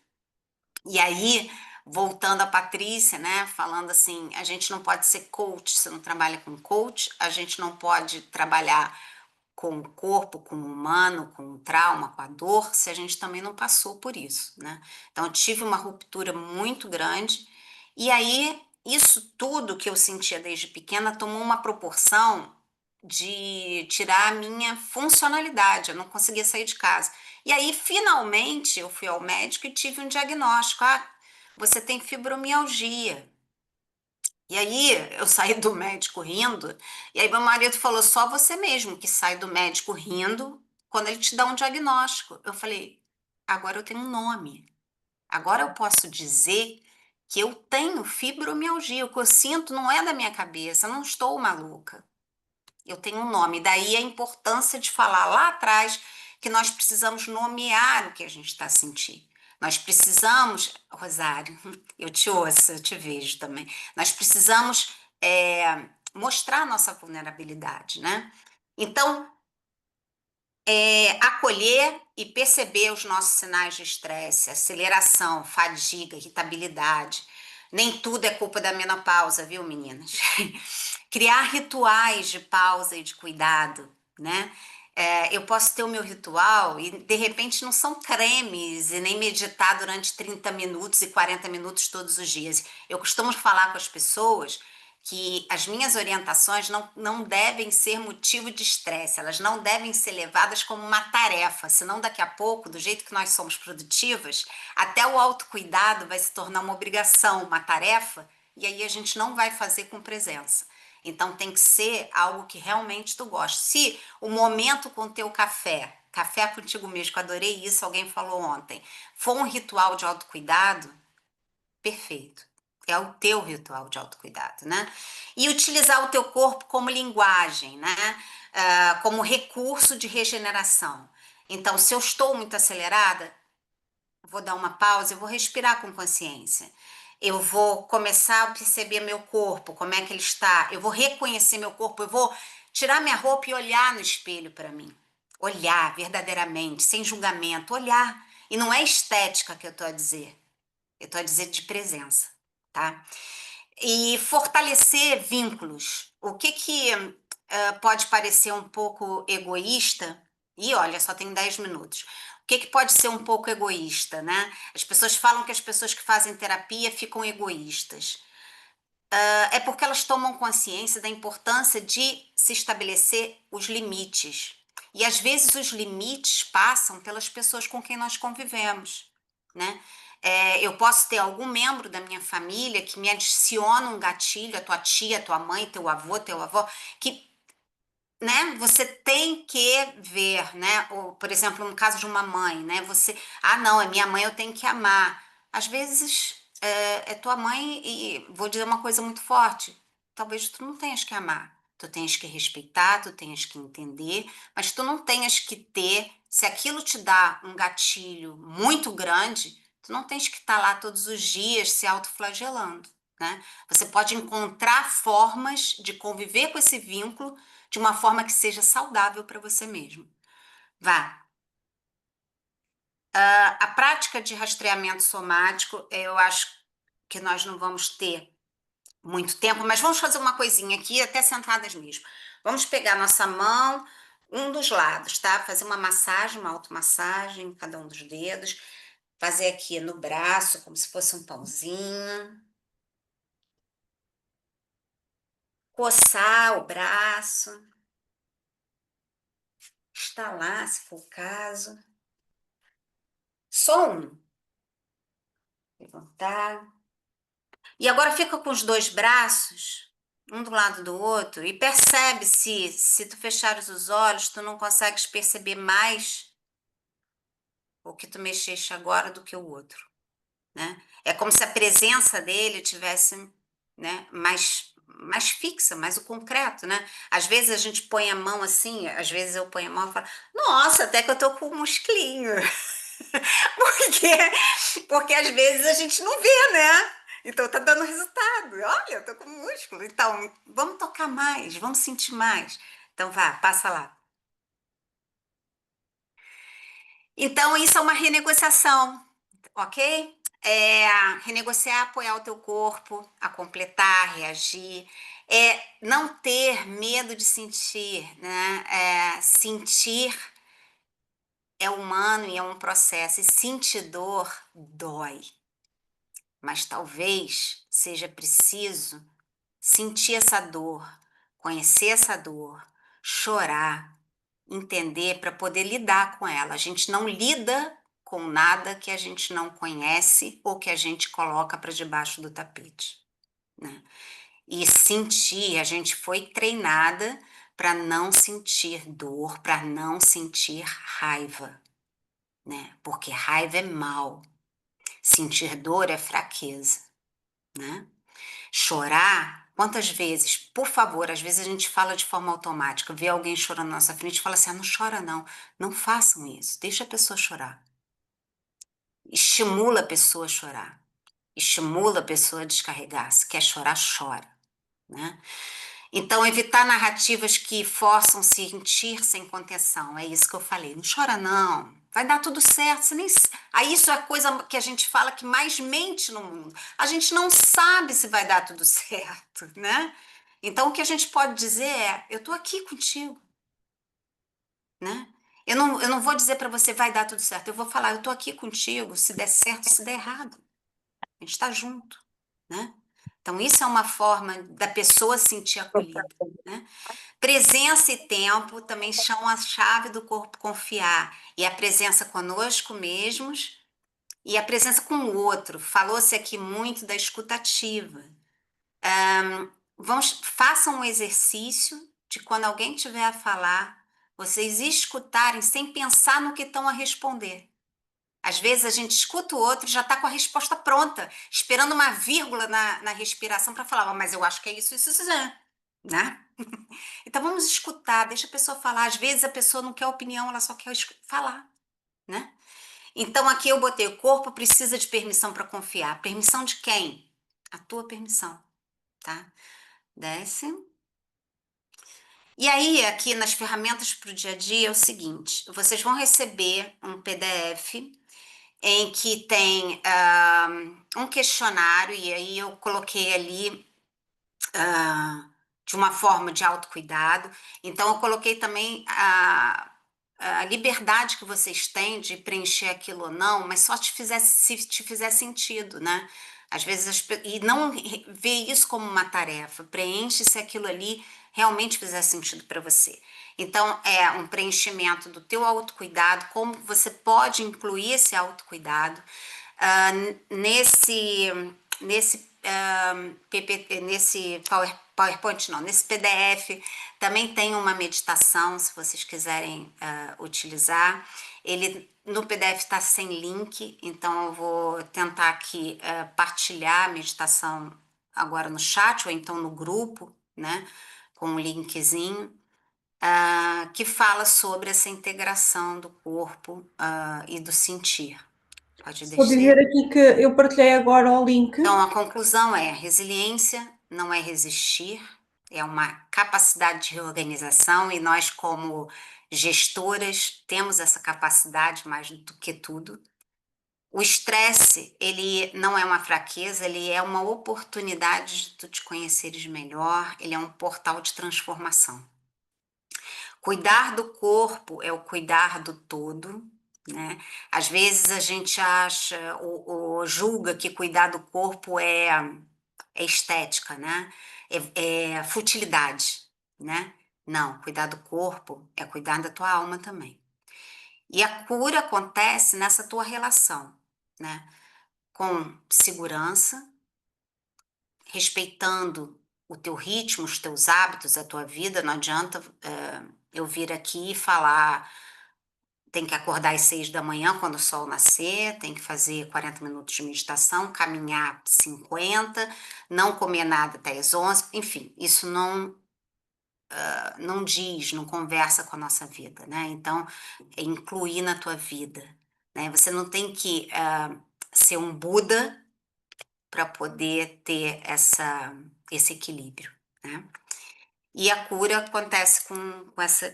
E aí, voltando a Patrícia, né, falando assim, a gente não pode ser coach se não trabalha com coach, a gente não pode trabalhar com o corpo, com o humano, com o trauma, com a dor, se a gente também não passou por isso, né? Então, eu tive uma ruptura muito grande, e aí, isso tudo que eu sentia desde pequena tomou uma proporção de tirar a minha funcionalidade, eu não conseguia sair de casa. E aí, finalmente, eu fui ao médico e tive um diagnóstico. Você tem fibromialgia. E aí, eu saí do médico rindo, e aí meu marido falou, só você mesmo que sai do médico rindo quando ele te dá um diagnóstico. Eu falei, agora eu tenho um nome. Agora eu posso dizer que eu tenho fibromialgia. O que eu sinto não é da minha cabeça, eu não estou maluca. Eu tenho um nome. Daí a importância de falar lá atrás que nós precisamos nomear o que a gente está sentindo. Nós precisamos, Rosário, eu te ouço, eu te vejo também. Nós precisamos mostrar a nossa vulnerabilidade, né? Então, acolher e perceber os nossos sinais de estresse, aceleração, fadiga, irritabilidade. Nem tudo é culpa da menopausa, viu, meninas? Criar rituais de pausa e de cuidado, né? Eu posso ter o meu ritual e, de repente, não são cremes e nem meditar durante 30 minutos e 40 minutos todos os dias. Eu costumo falar com as pessoas que as minhas orientações não devem ser motivo de estresse, elas não devem ser levadas como uma tarefa, senão daqui a pouco, do jeito que nós somos produtivas, até o autocuidado vai se tornar uma obrigação, uma tarefa, e aí a gente não vai fazer com presença. Então tem que ser algo que realmente tu gosta. Se o momento com teu café contigo mesmo, que eu adorei isso, alguém falou ontem, for um ritual de autocuidado, perfeito. É o teu ritual de autocuidado, né? E utilizar o teu corpo como linguagem, né? Como recurso de regeneração. Então, se eu estou muito acelerada, vou dar uma pausa, eu vou respirar com consciência. Eu vou começar a perceber meu corpo, como é que ele está. Eu vou reconhecer meu corpo, eu vou tirar minha roupa e olhar no espelho para mim. Olhar verdadeiramente, sem julgamento, olhar. E não é estética que eu estou a dizer. Eu estou a dizer de presença, tá? E fortalecer vínculos. O que pode parecer um pouco egoísta? E olha, só tem 10 minutos. O que pode ser um pouco egoísta, né? As pessoas falam que as pessoas que fazem terapia ficam egoístas. É porque elas tomam consciência da importância de se estabelecer os limites. E às vezes os limites passam pelas pessoas com quem nós convivemos, né? Eu posso ter algum membro da minha família que me adiciona um gatilho, a tua tia, a tua mãe, teu avô, teu avó, que, né, você tem que ver, né? Ou, por exemplo, no caso de uma mãe, né? Não, é minha mãe, eu tenho que amar. Às vezes é tua mãe e vou dizer uma coisa muito forte, talvez tu não tenhas que amar. tu tens que respeitar, tu tens que entender, mas tu não tens que ter, se aquilo te dá um gatilho muito grande, tu não tens que estar lá todos os dias se autoflagelando, né? Você pode encontrar formas de conviver com esse vínculo de uma forma que seja saudável para você mesmo. Vá. A prática de rastreamento somático, eu acho que nós não vamos ter muito tempo, mas vamos fazer uma coisinha aqui, até sentadas mesmo. Vamos pegar nossa mão, um dos lados, tá? Fazer uma massagem, uma automassagem em cada um dos dedos. Fazer aqui no braço, como se fosse um pãozinho. Coçar o braço. Estalar, se for o caso. Só um. Levantar. E agora fica com os dois braços, um do lado do outro, e percebe se tu fechares os olhos, tu não consegues perceber mais o que tu mexeste agora do que o outro, né? É como se a presença dele tivesse, né, mais fixa, mais o concreto, né? Às vezes a gente põe a mão assim, às vezes eu ponho a mão e falo, nossa, até que eu tô com um musclinho. Porque às vezes a gente não vê, né? Então tá dando resultado. Olha, eu tô com músculo. Então, vamos tocar mais, vamos sentir mais. Então vá, passa lá. Então, isso é uma renegociação, ok? Renegociar, apoiar o teu corpo, a completar, reagir, não ter medo de sentir, né? Sentir é humano e é um processo, e sentir dor dói. Mas talvez seja preciso sentir essa dor, conhecer essa dor, chorar, entender para poder lidar com ela. A gente não lida com nada que a gente não conhece ou que a gente coloca para debaixo do tapete, né? E sentir, a gente foi treinada para não sentir dor, para não sentir raiva, né? Porque raiva é mal, sentir dor é fraqueza, né? Chorar, quantas vezes, por favor, às vezes a gente fala de forma automática, vê alguém chorando na nossa frente e fala assim, não chora não, não façam isso, deixa a pessoa chorar. Estimula a pessoa a chorar, estimula a pessoa a descarregar, se quer chorar, chora, né? Então, evitar narrativas que forçam sentir sem contenção, é isso que eu falei, não chora não, vai dar tudo certo, você nem... Aí isso é a coisa que a gente fala que mais mente no mundo, a gente não sabe se vai dar tudo certo, né? Então, o que a gente pode dizer é, eu tô aqui contigo, né? Eu não vou dizer para você vai dar tudo certo, eu vou falar, eu tô aqui contigo, se der certo, se der errado, a gente tá junto, né? Então, isso é uma forma da pessoa se sentir acolhida, né? Presença e tempo também são a chave do corpo confiar. E a presença conosco mesmos e a presença com o outro. Falou-se aqui muito da escutativa. Façam um exercício de quando alguém tiver a falar, vocês escutarem sem pensar no que estão a responder. Às vezes a gente escuta o outro e já está com a resposta pronta, esperando uma vírgula na respiração para falar, mas eu acho que é isso, né? Então vamos escutar, deixa a pessoa falar. Às vezes a pessoa não quer opinião, ela só quer falar, né? Então aqui eu botei o corpo precisa de permissão para confiar. Permissão de quem? A tua permissão, tá? Desce. E aí aqui nas ferramentas para o dia a dia é o seguinte, vocês vão receber um PDF em que tem um questionário e aí eu coloquei ali de uma forma de autocuidado. Então, eu coloquei também a liberdade que vocês têm de preencher aquilo ou não, mas só se te fizer sentido, né? Às vezes, e não ver isso como uma tarefa, preenche se aquilo ali realmente fizer sentido para você. Então, é um preenchimento do teu autocuidado, como você pode incluir esse autocuidado nesse PowerPoint, não, nesse PDF também tem uma meditação, se vocês quiserem utilizar. Ele no PDF está sem link, então eu vou tentar aqui partilhar a meditação agora no chat ou então no grupo, né, com um linkzinho, que fala sobre essa integração do corpo e do sentir. Pode
Vou dizer
descer.
aqui que eu partilhei agora o link.
Então, a conclusão é: resiliência não é resistir, é uma capacidade de reorganização, e nós, como gestoras, temos essa capacidade mais do que tudo. O estresse, ele não é uma fraqueza, ele é uma oportunidade de tu te conheceres melhor, ele é um portal de transformação. Cuidar do corpo é o cuidar do todo, né? Às vezes a gente acha ou julga que cuidar do corpo é estética, né? É futilidade, né? Não, cuidar do corpo é cuidar da tua alma também. E a cura acontece nessa tua relação, né? Com segurança, respeitando o teu ritmo, os teus hábitos, a tua vida. Não adianta eu vir aqui e falar: tem que acordar às 6 da manhã quando o sol nascer, tem que fazer 40 minutos de meditação, caminhar 50, não comer nada até às 11, enfim, isso não diz, não conversa com a nossa vida, né? Então, é incluir na tua vida, né? Você não tem que ser um Buda para poder ter esse equilíbrio, né? E a cura acontece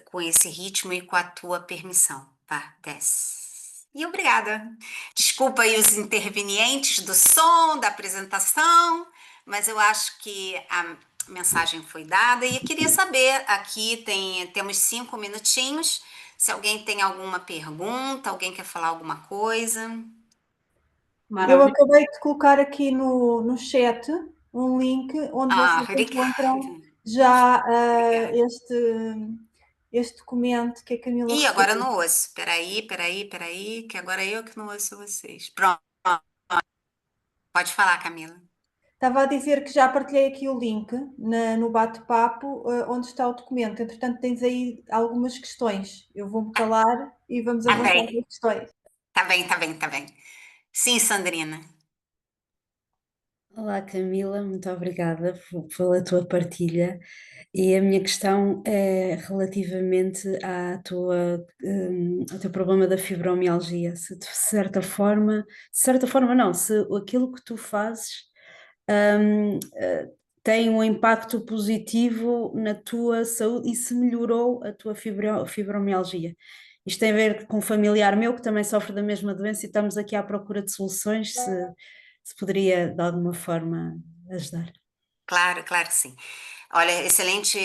com esse ritmo e com a tua permissão. Vá, desce. E obrigada. Desculpa aí os intervenientes do som, da apresentação, mas eu acho que a mensagem foi dada. E eu queria saber, aqui temos 5 minutinhos, se alguém tem alguma pergunta, alguém quer falar alguma coisa.
Eu
Maravilha.
acabei de colocar aqui no chat um link onde vocês encontram
Obrigada.
já
Obrigada.
este documento que a Camila
Ih, agora eu
referiu.
não ouço. Peraí, que agora eu que não ouço vocês. Pronto, pode falar, Camila.
Estava a dizer que já partilhei aqui o link no bate-papo, onde está o documento. Entretanto, tens aí algumas questões. Eu vou-me calar e vamos
Tá
avançar com
bem,
as questões.
tá bem. Sim, Sandrina.
Olá Camila, muito obrigada pela tua partilha. E a minha questão é relativamente ao teu problema da fibromialgia. Se de certa forma não, se aquilo que tu fazes tem um impacto positivo na tua saúde e se melhorou a tua fibromialgia. Isto tem a ver com um familiar meu que também sofre da mesma doença e estamos aqui à procura de soluções, se poderia de alguma forma ajudar.
Claro que sim. Olha, excelente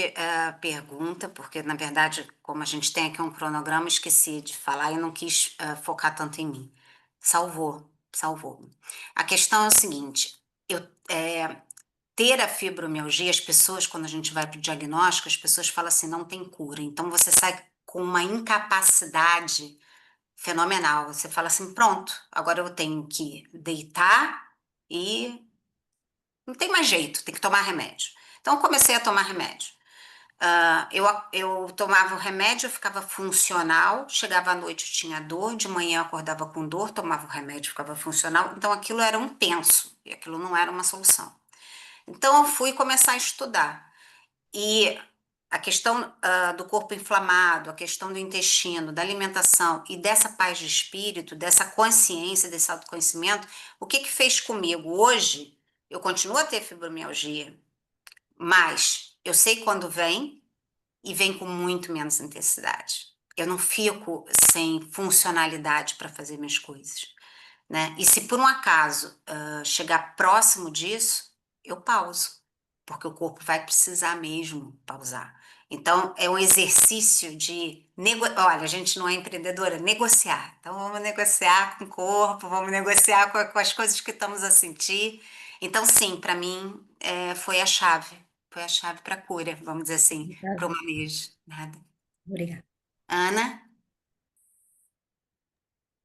pergunta, porque na verdade, como a gente tem aqui um cronograma, esqueci de falar e não quis focar tanto em mim. Salvou. A questão é o seguinte: ter a fibromialgia, as pessoas, quando a gente vai para o diagnóstico, as pessoas falam assim: não tem cura. Então você sai com uma incapacidade fenomenal. Você fala assim: pronto, agora eu tenho que deitar e não tem mais jeito, tem que tomar remédio. Então eu comecei a tomar remédio. Eu tomava o remédio, eu ficava funcional, chegava à noite eu tinha dor, de manhã eu acordava com dor, tomava o remédio, ficava funcional. Então aquilo era um penso, e aquilo não era uma solução. Então eu fui começar a estudar. E a questão do corpo inflamado, a questão do intestino, da alimentação e dessa paz de espírito, dessa consciência, desse autoconhecimento, o que fez comigo? Hoje, eu continuo a ter fibromialgia, mas eu sei quando vem e vem com muito menos intensidade. Eu não fico sem funcionalidade para fazer minhas coisas, né? E se por um acaso chegar próximo disso, eu pauso, porque o corpo vai precisar mesmo pausar. Então, é um exercício de olha, a gente não é empreendedora, negociar. Então, vamos negociar com o corpo, vamos negociar com as coisas que estamos a sentir. Então, sim, para mim, foi a chave para a cura, vamos dizer assim, para o
Obrigada.
manejo. Nada.
Obrigada.
Ana?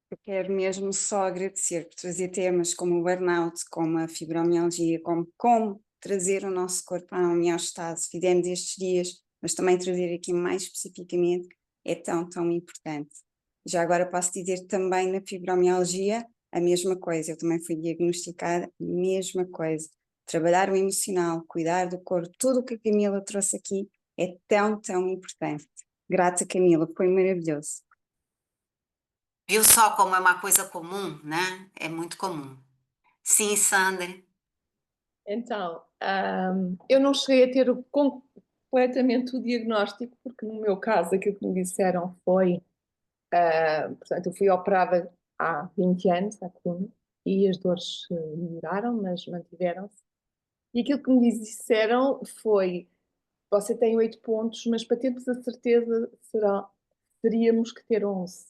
Eu quero mesmo só agradecer por trazer temas como o burnout, como a fibromialgia, como trazer o nosso corpo a um homeostase. Fizemos estes dias, mas também trazer aqui mais especificamente é tão importante. Já agora posso dizer também na fibromialgia a mesma coisa. Eu também fui diagnosticada a mesma coisa. Trabalhar o emocional, cuidar do corpo, tudo o que a Camila trouxe aqui é tão, tão importante. Grata, Camila, foi maravilhoso.
Viu só como é uma coisa comum, né? É muito comum. Sim, Sandra.
Então, eu não cheguei a ter completamente o diagnóstico, porque no meu caso aquilo que me disseram foi, portanto, eu fui operada há 20 anos da coluna e as dores melhoraram, mas mantiveram-se. E aquilo que me disseram foi, você tem 8 pontos, mas para termos a certeza teríamos que ter 11.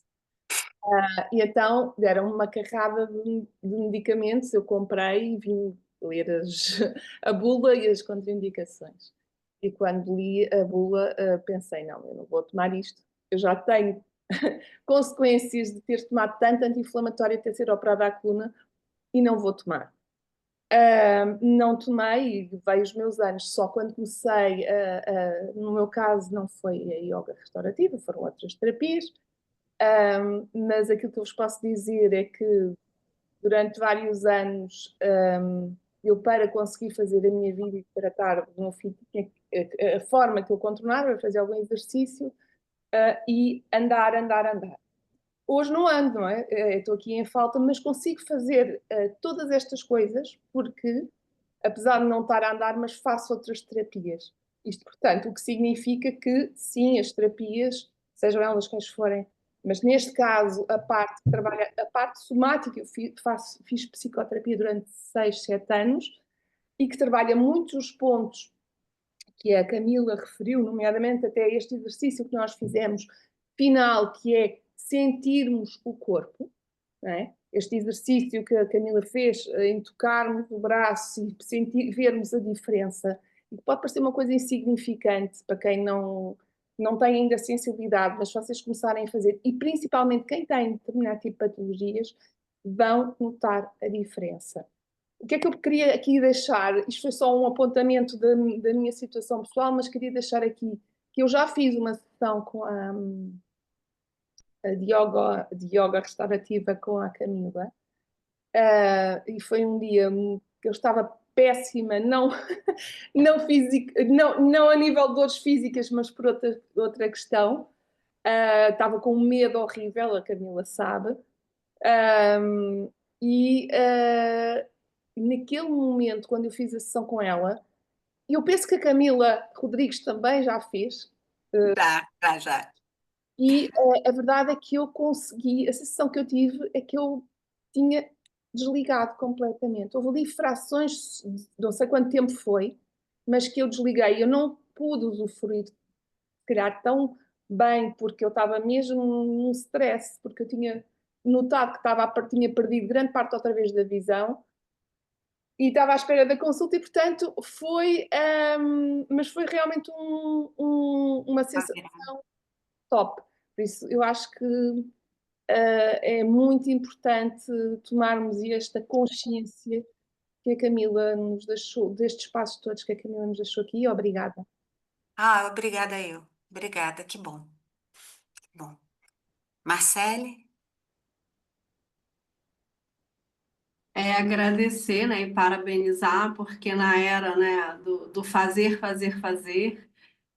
E então deram uma carrada de medicamentos, eu comprei e vim ler a bula e as contraindicações. E quando li a bula, pensei, não, eu não vou tomar isto. Eu já tenho consequências de ter tomado tanto anti-inflamatório e ter sido operada à coluna e não vou tomar. Não tomei e veio os meus anos só quando comecei, no meu caso não foi a yoga restaurativa, foram outras terapias, mas aquilo que eu vos posso dizer é que durante vários anos eu, para conseguir fazer a minha vida e tratar do meu filho, a forma que eu contornava era fazer algum exercício e andar. Hoje não ando, não é? Estou aqui em falta, mas consigo fazer todas estas coisas porque, apesar de não estar a andar, mas faço outras terapias. Isto, portanto, o que significa que, sim, as terapias, sejam elas quais forem, mas neste caso, a parte que trabalha, a parte somática, eu fiz psicoterapia durante 6, 7 anos e que trabalha muitos os pontos que a Camila referiu, nomeadamente até este exercício que nós fizemos final, que é sentirmos o corpo, não é? Este exercício que a Camila fez, em tocarmos o braço e vermos a diferença, e que pode parecer uma coisa insignificante para quem não tem ainda sensibilidade, mas se vocês começarem a fazer, e principalmente quem tem determinado tipo de patologias, vão notar a diferença. O que é que eu queria aqui deixar? Isto foi só um apontamento da minha situação pessoal, mas queria deixar aqui que eu já fiz uma sessão com de yoga restaurativa com a Camila, e foi um dia que eu estava péssima, não, não a nível de dores físicas, mas por outra questão. Estava com um medo horrível, a Camila sabe. Naquele momento, quando eu fiz a sessão com ela, eu penso que a Camila Rodrigues também já fez.
Já.
E a verdade é que eu consegui, a sensação que eu tive é que eu tinha desligado completamente. Houve ali frações, não sei quanto tempo foi, mas que eu desliguei. Eu não pude usufruir, se calhar, tão bem, porque eu estava mesmo num stress, porque eu tinha notado que tinha perdido grande parte outra vez da visão e estava à espera da consulta e, portanto, mas foi realmente uma sensação top. Por isso, eu acho que é muito importante tomarmos esta consciência que a Camila nos deixou, destes passos todos que a Camila nos deixou aqui. Obrigada.
Obrigada eu. Obrigada, que bom. Bom. Marcele?
Agradecer, né, e parabenizar, porque na era, né, do fazer,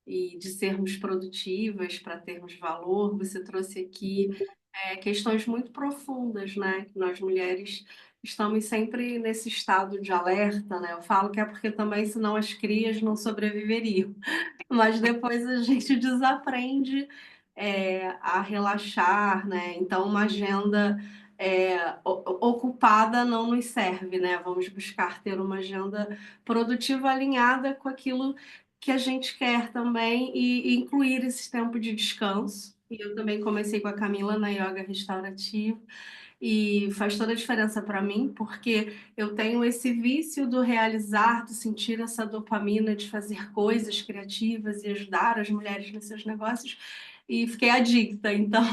e de sermos produtivas para termos valor, você trouxe aqui questões muito profundas, né, que nós mulheres estamos sempre nesse estado de alerta, né? Eu falo que é porque também, senão as crias não sobreviveriam. Mas depois a gente desaprende a relaxar, né? Então, uma agenda ocupada não nos serve, né? Vamos buscar ter uma agenda produtiva alinhada com aquilo que a gente quer também e incluir esse tempo de descanso. E eu também comecei com a Camila na yoga restaurativa. E faz toda a diferença para mim, porque eu tenho esse vício do realizar, do sentir essa dopamina, de fazer coisas criativas e ajudar as mulheres nos seus negócios, e fiquei adicta. Então,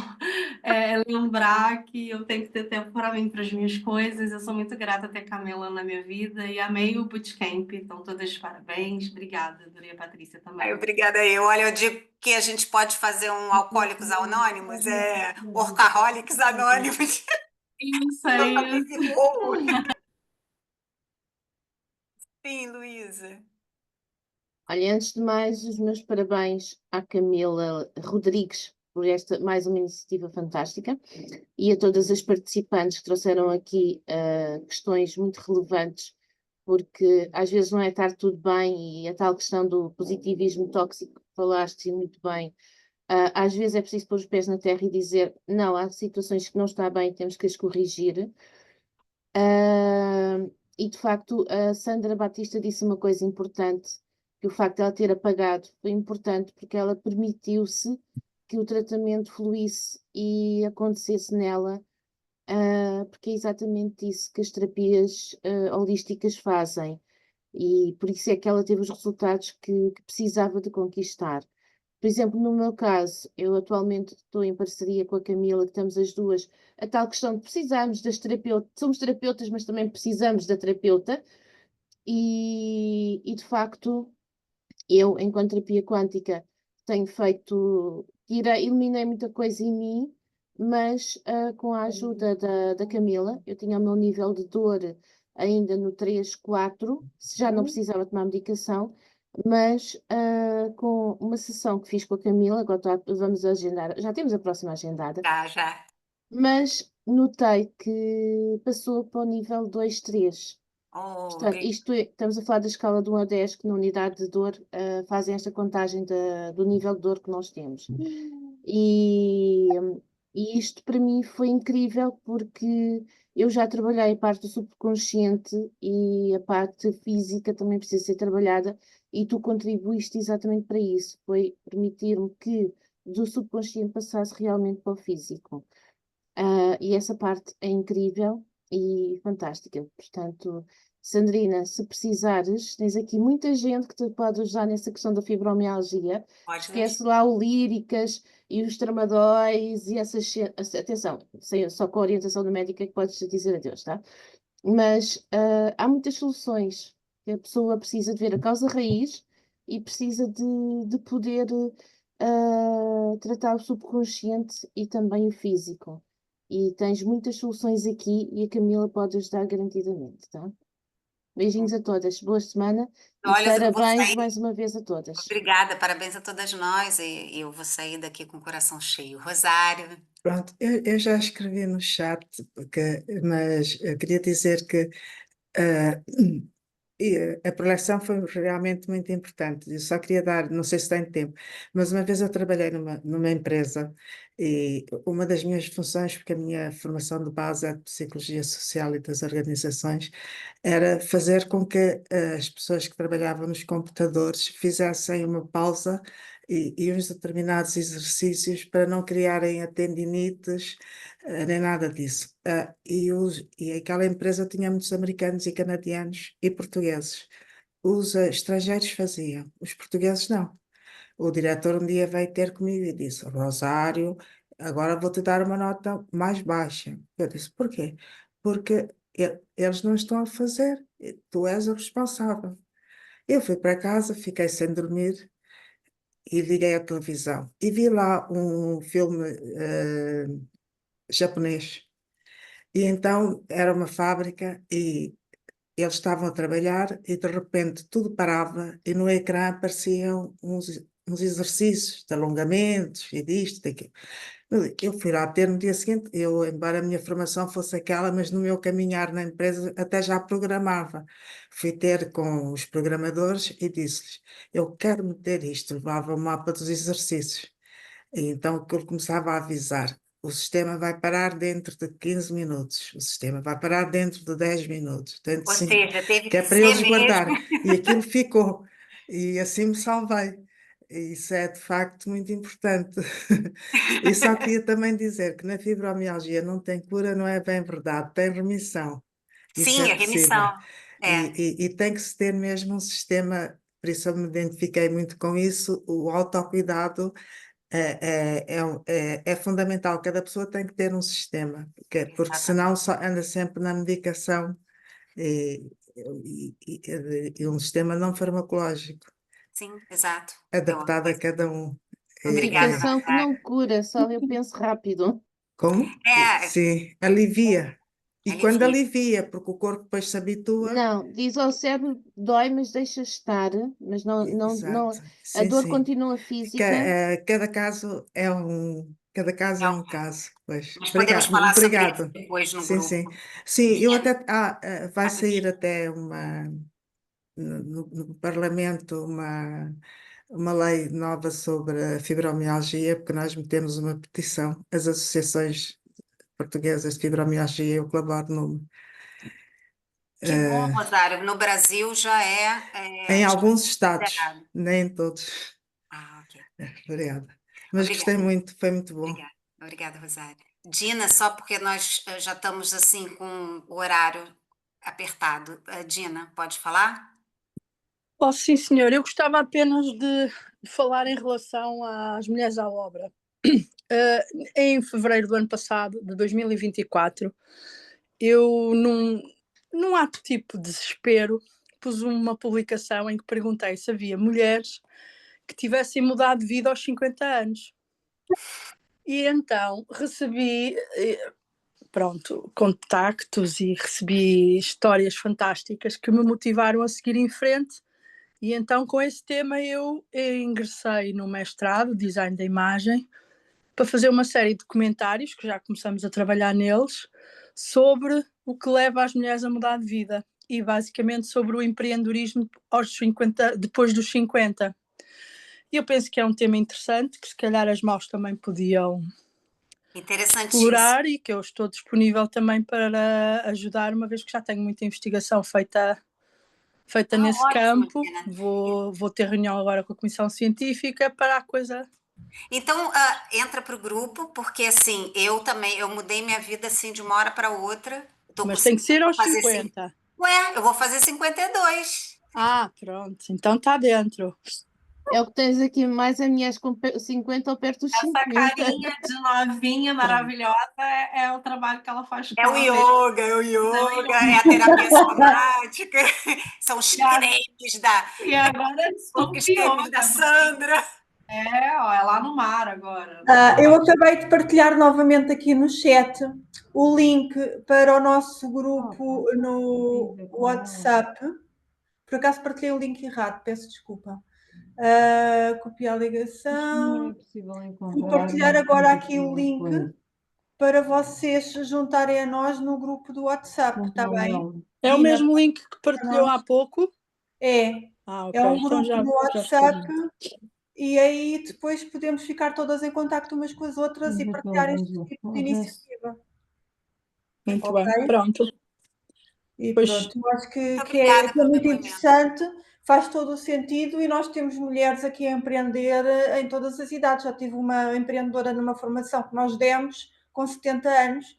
lembrar que eu tenho que ter tempo para mim, para as minhas coisas. Eu sou muito grata a ter Camila na minha vida e amei o Bootcamp. Então, todas parabéns. Obrigada, adorei a Patrícia também.
Obrigada eu. Olha, eu digo que a gente pode fazer um Alcoólicos Anônimos, Workaholics Anônimos.
Isso aí.
Sim, Luísa.
Olha, antes de mais, os meus parabéns à Camila Rodrigues por esta mais uma iniciativa fantástica e a todas as participantes que trouxeram aqui questões muito relevantes, porque às vezes não é estar tudo bem e a tal questão do positivismo tóxico que falaste muito bem. Às vezes é preciso pôr os pés na terra e dizer, não, há situações que não está bem, temos que as corrigir. E de facto, a Sandra Batista disse uma coisa importante, que o facto de ela ter apagado foi importante porque ela permitiu-se que o tratamento fluísse e acontecesse nela, porque é exatamente isso que as terapias holísticas fazem. E por isso é que ela teve os resultados que precisava de conquistar. Por exemplo, no meu caso, eu atualmente estou em parceria com a Camila, que estamos as duas, a tal questão de precisarmos das terapeutas, somos terapeutas, mas também precisamos da terapeuta, e de facto, eu, enquanto terapia quântica, tenho feito, eliminei muita coisa em mim, mas com a ajuda da Camila, eu tinha o meu nível de dor ainda no 3, 4, já não precisava tomar medicação, mas com uma sessão que fiz com a Camila, agora vamos agendar, já temos a próxima agendada,
Já.
mas notei que passou para o nível 2, 3. Portanto, estamos a falar da escala de 1 a 10, que na unidade de dor fazem esta contagem do nível de dor que nós temos. E isto para mim foi incrível porque eu já trabalhei a parte do subconsciente e a parte física também precisa ser trabalhada e tu contribuíste exatamente para isso, foi permitir-me que do subconsciente passasse realmente para o físico. E essa parte é incrível e fantástica. Portanto, Sandrina, se precisares, tens aqui muita gente que te pode ajudar nessa questão da fibromialgia. Esquece lá o líricas e os tramadóis e essas. Atenção, só com a orientação do médico é que podes dizer adeus, tá? Mas há muitas soluções que a pessoa precisa de ver a causa raiz e precisa de poder tratar o subconsciente e também o físico. E tens muitas soluções aqui e a Camila pode ajudar garantidamente, tá? Beijinhos a todas, boa semana e
Olha, eu vou
parabéns
sair.
mais uma vez a todas.
Obrigada, parabéns a todas nós. E eu vou sair daqui com o coração cheio. Rosário.
Pronto, eu já escrevi no chat, mas eu queria dizer que a preleção foi realmente muito importante. Eu só queria dar, não sei se tem tempo, mas uma vez eu trabalhei numa empresa e uma das minhas funções, porque a minha formação de base é de psicologia social e das organizações, era fazer com que as pessoas que trabalhavam nos computadores fizessem uma pausa e uns determinados exercícios para não criarem tendinites, nem nada disso. E aquela empresa tinha muitos americanos e canadianos e portugueses. Os estrangeiros faziam, os portugueses não. O diretor um dia veio ter comigo e disse: Rosário, agora vou-te dar uma nota mais baixa. Eu disse: porquê? Porque eles não estão a fazer, tu és o responsável. Eu fui para casa, fiquei sem dormir e liguei a televisão e vi lá um filme japonês. E então era uma fábrica e eles estavam a trabalhar e de repente tudo parava e no ecrã apareciam uns exercícios de alongamentos e disto, daquilo. Eu fui lá ter no dia seguinte, embora a minha formação fosse aquela, mas no meu caminhar na empresa até já programava. Fui ter com os programadores e disse-lhes, eu quero meter isto, levava o mapa dos exercícios. E então ele começava a avisar, o sistema vai parar dentro de 15 minutos, o sistema vai parar dentro de 10 minutos, dentro de
Ou
5,
seja, teve
que é
que
para
ser
eles
mesmo.
guardarem. E aquilo ficou. E assim me salvei. E isso é de facto muito importante. E só queria também dizer que na fibromialgia não tem cura, não é bem verdade, tem remissão. Isso
Sim,
é
a remissão.
possível. E tem que se ter mesmo um sistema, por isso eu me identifiquei muito com isso, o autocuidado é fundamental, cada pessoa tem que ter um sistema, porque senão só anda sempre na medicação e um sistema não farmacológico,
Sim, exato.
adaptado a cada um.
Obrigada,
Medicação que não cura, só eu penso rápido.
Como?
É,
Sim, alivia. E quando alivia, porque o corpo depois se habitua.
Não, diz ao cérebro, dói, mas deixa estar, mas não, a
Sim,
dor
sim.
continua física.
Cada caso é um caso, pois.
Mas podemos falar sobre isso depois no grupo.
Sim, eu até vai sair até no Parlamento uma lei nova sobre a fibromialgia, porque nós metemos uma petição, as associações portuguesas de fibromialgia, eu colaboro numa.
Que bom, Rosário. No Brasil já
em alguns estados, nem em todos.
Ok.
Obrigada. Mas gostei muito, foi muito bom.
Obrigada, Rosário. Dina, só porque nós já estamos assim com o horário apertado. Dina, pode falar?
Posso, sim, senhor. Eu gostava apenas de falar em relação às mulheres à obra. Em fevereiro do ano passado, de 2024, eu, num ato tipo de desespero, pus uma publicação em que perguntei se havia mulheres que tivessem mudado de vida aos 50 anos. E então recebi, contactos e recebi histórias fantásticas que me motivaram a seguir em frente. E então, com esse tema, eu ingressei no mestrado, Design da Imagem, para fazer uma série de documentários, que já começamos a trabalhar neles, sobre o que leva as mulheres a mudar de vida e, basicamente, sobre o empreendedorismo depois dos 50. E eu penso que é um tema interessante, que se calhar as mãos também podiam explorar e que eu estou disponível também para ajudar, uma vez que já tenho muita investigação feita nesse campo. Vou ter reunião agora com a Comissão Científica para a coisa.
Então, entra para o grupo, porque assim, eu mudei minha vida assim de uma hora para outra.
Mas tem que ser aos 50.
Ué, eu vou fazer 52.
Ah, pronto, então está dentro.
É o que tens aqui, mais a mulheres com 50 ou perto dos 50.
Essa carinha de novinha maravilhosa é o trabalho que ela faz com
é o yoga, é a terapia somática, são os cremes
E agora
os cremes da Sandra.
É lá no mar agora.
Eu acabei de partilhar novamente aqui no chat o link para o nosso grupo no WhatsApp. Por acaso partilhei o link errado, peço desculpa. Copiar a ligação. Vou partilhar agora aqui o link para vocês se juntarem a nós no grupo do WhatsApp, está bem?
É o mesmo link que partilhou há pouco?
É.
Okay.
É um grupo do WhatsApp e aí depois podemos ficar todas em contacto umas com as outras e partilhar este tipo de iniciativa.
Muito bem, pronto.
E pronto, eu acho que é muito interessante, faz todo o sentido e nós temos mulheres aqui a empreender em todas as idades. Já tive uma empreendedora numa formação que nós demos com 70 anos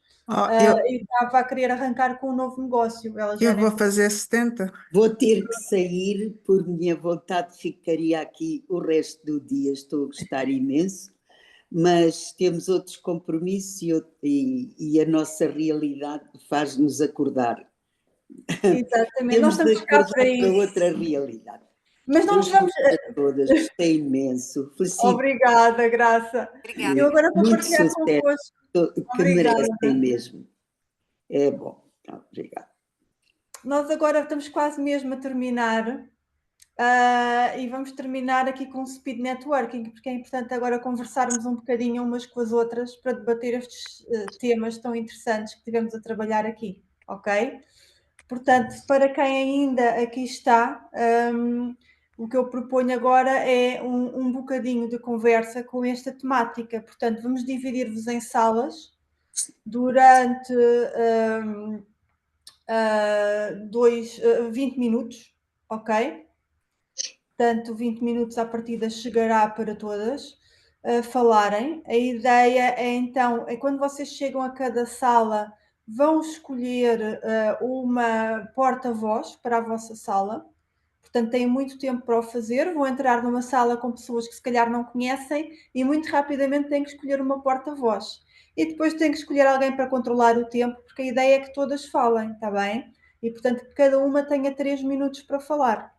e estava a querer arrancar com um novo negócio.
Eu vou fazer 70.
Vou ter que sair, por minha vontade ficaria aqui o resto do dia, estou a gostar imenso, mas temos outros compromissos e a nossa realidade faz-nos acordar.
Exatamente, nós estamos cá para isso.
Outra realidade.
Mas não nos vamos...
todas, gostei imenso. Felicito.
Obrigada, Graça.
Obrigada.
Eu agora vou partilhar convosco.
Que merecem mesmo. É bom. Obrigada.
Nós agora estamos quase mesmo a terminar e vamos terminar aqui com o Speed Networking, porque é importante agora conversarmos um bocadinho umas com as outras para debater estes temas tão interessantes que tivemos a trabalhar aqui, ok? Portanto, para quem ainda aqui está, o que eu proponho agora é um bocadinho de conversa com esta temática. Portanto, vamos dividir-vos em salas durante 20 minutos, ok? Portanto, 20 minutos à partida chegará para todas falarem. A ideia é então, quando vocês chegam a cada sala, vão escolher uma porta-voz para a vossa sala. Portanto, têm muito tempo para o fazer. Vão entrar numa sala com pessoas que se calhar não conhecem e muito rapidamente têm que escolher uma porta-voz. E depois têm que escolher alguém para controlar o tempo, porque a ideia é que todas falem, está bem? E, portanto, que cada uma tenha 3 minutos para falar,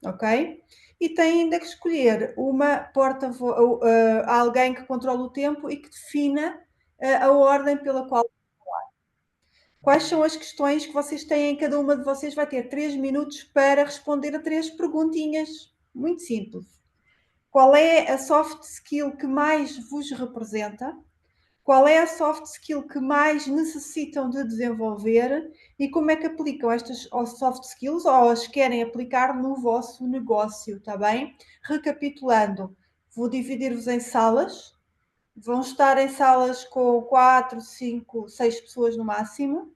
ok? E tem ainda que escolher uma porta-voz, alguém que controle o tempo e que defina a ordem pela qual falar. Quais são as questões que vocês têm? Cada uma de vocês vai ter 3 minutos para responder a 3 perguntinhas. Muito simples. Qual é a soft skill que mais vos representa? Qual é a soft skill que mais necessitam de desenvolver e como é que aplicam estas soft skills ou as querem aplicar no vosso negócio, está bem? Recapitulando, vou dividir-vos em salas. Vão estar em salas com 4, 5, 6 pessoas no máximo.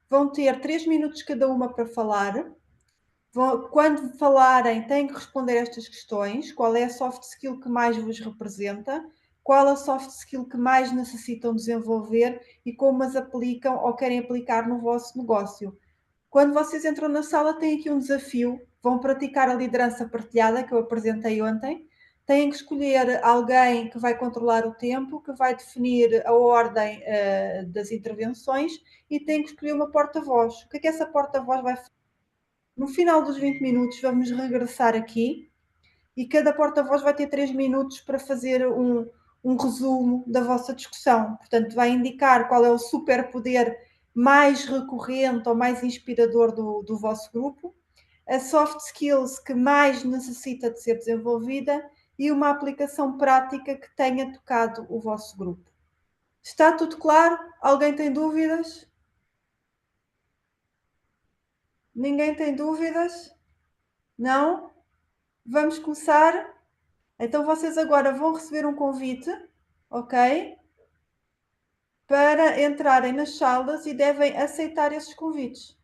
Vão ter 3 minutos cada uma para falar. Quando falarem, têm que responder estas questões. Qual é a soft skill que mais vos representa? Qual a soft skill que mais necessitam desenvolver e como as aplicam ou querem aplicar no vosso negócio? Quando vocês entram na sala, têm aqui um desafio. Vão praticar a liderança partilhada que eu apresentei ontem. Têm que escolher alguém que vai controlar o tempo, que vai definir a ordem das intervenções e têm que escolher uma porta-voz. O que é que essa porta-voz vai fazer? No final dos 20 minutos, vamos regressar aqui e cada porta-voz vai ter 3 minutos para fazer um resumo da vossa discussão. Portanto, vai indicar qual é o superpoder mais recorrente ou mais inspirador do vosso grupo, a soft skills que mais necessita de ser desenvolvida e uma aplicação prática que tenha tocado o vosso grupo. Está tudo claro? Alguém tem dúvidas? Ninguém tem dúvidas? Não? Vamos começar? Então vocês agora vão receber um convite, ok? Para entrarem nas salas e devem aceitar esses convites.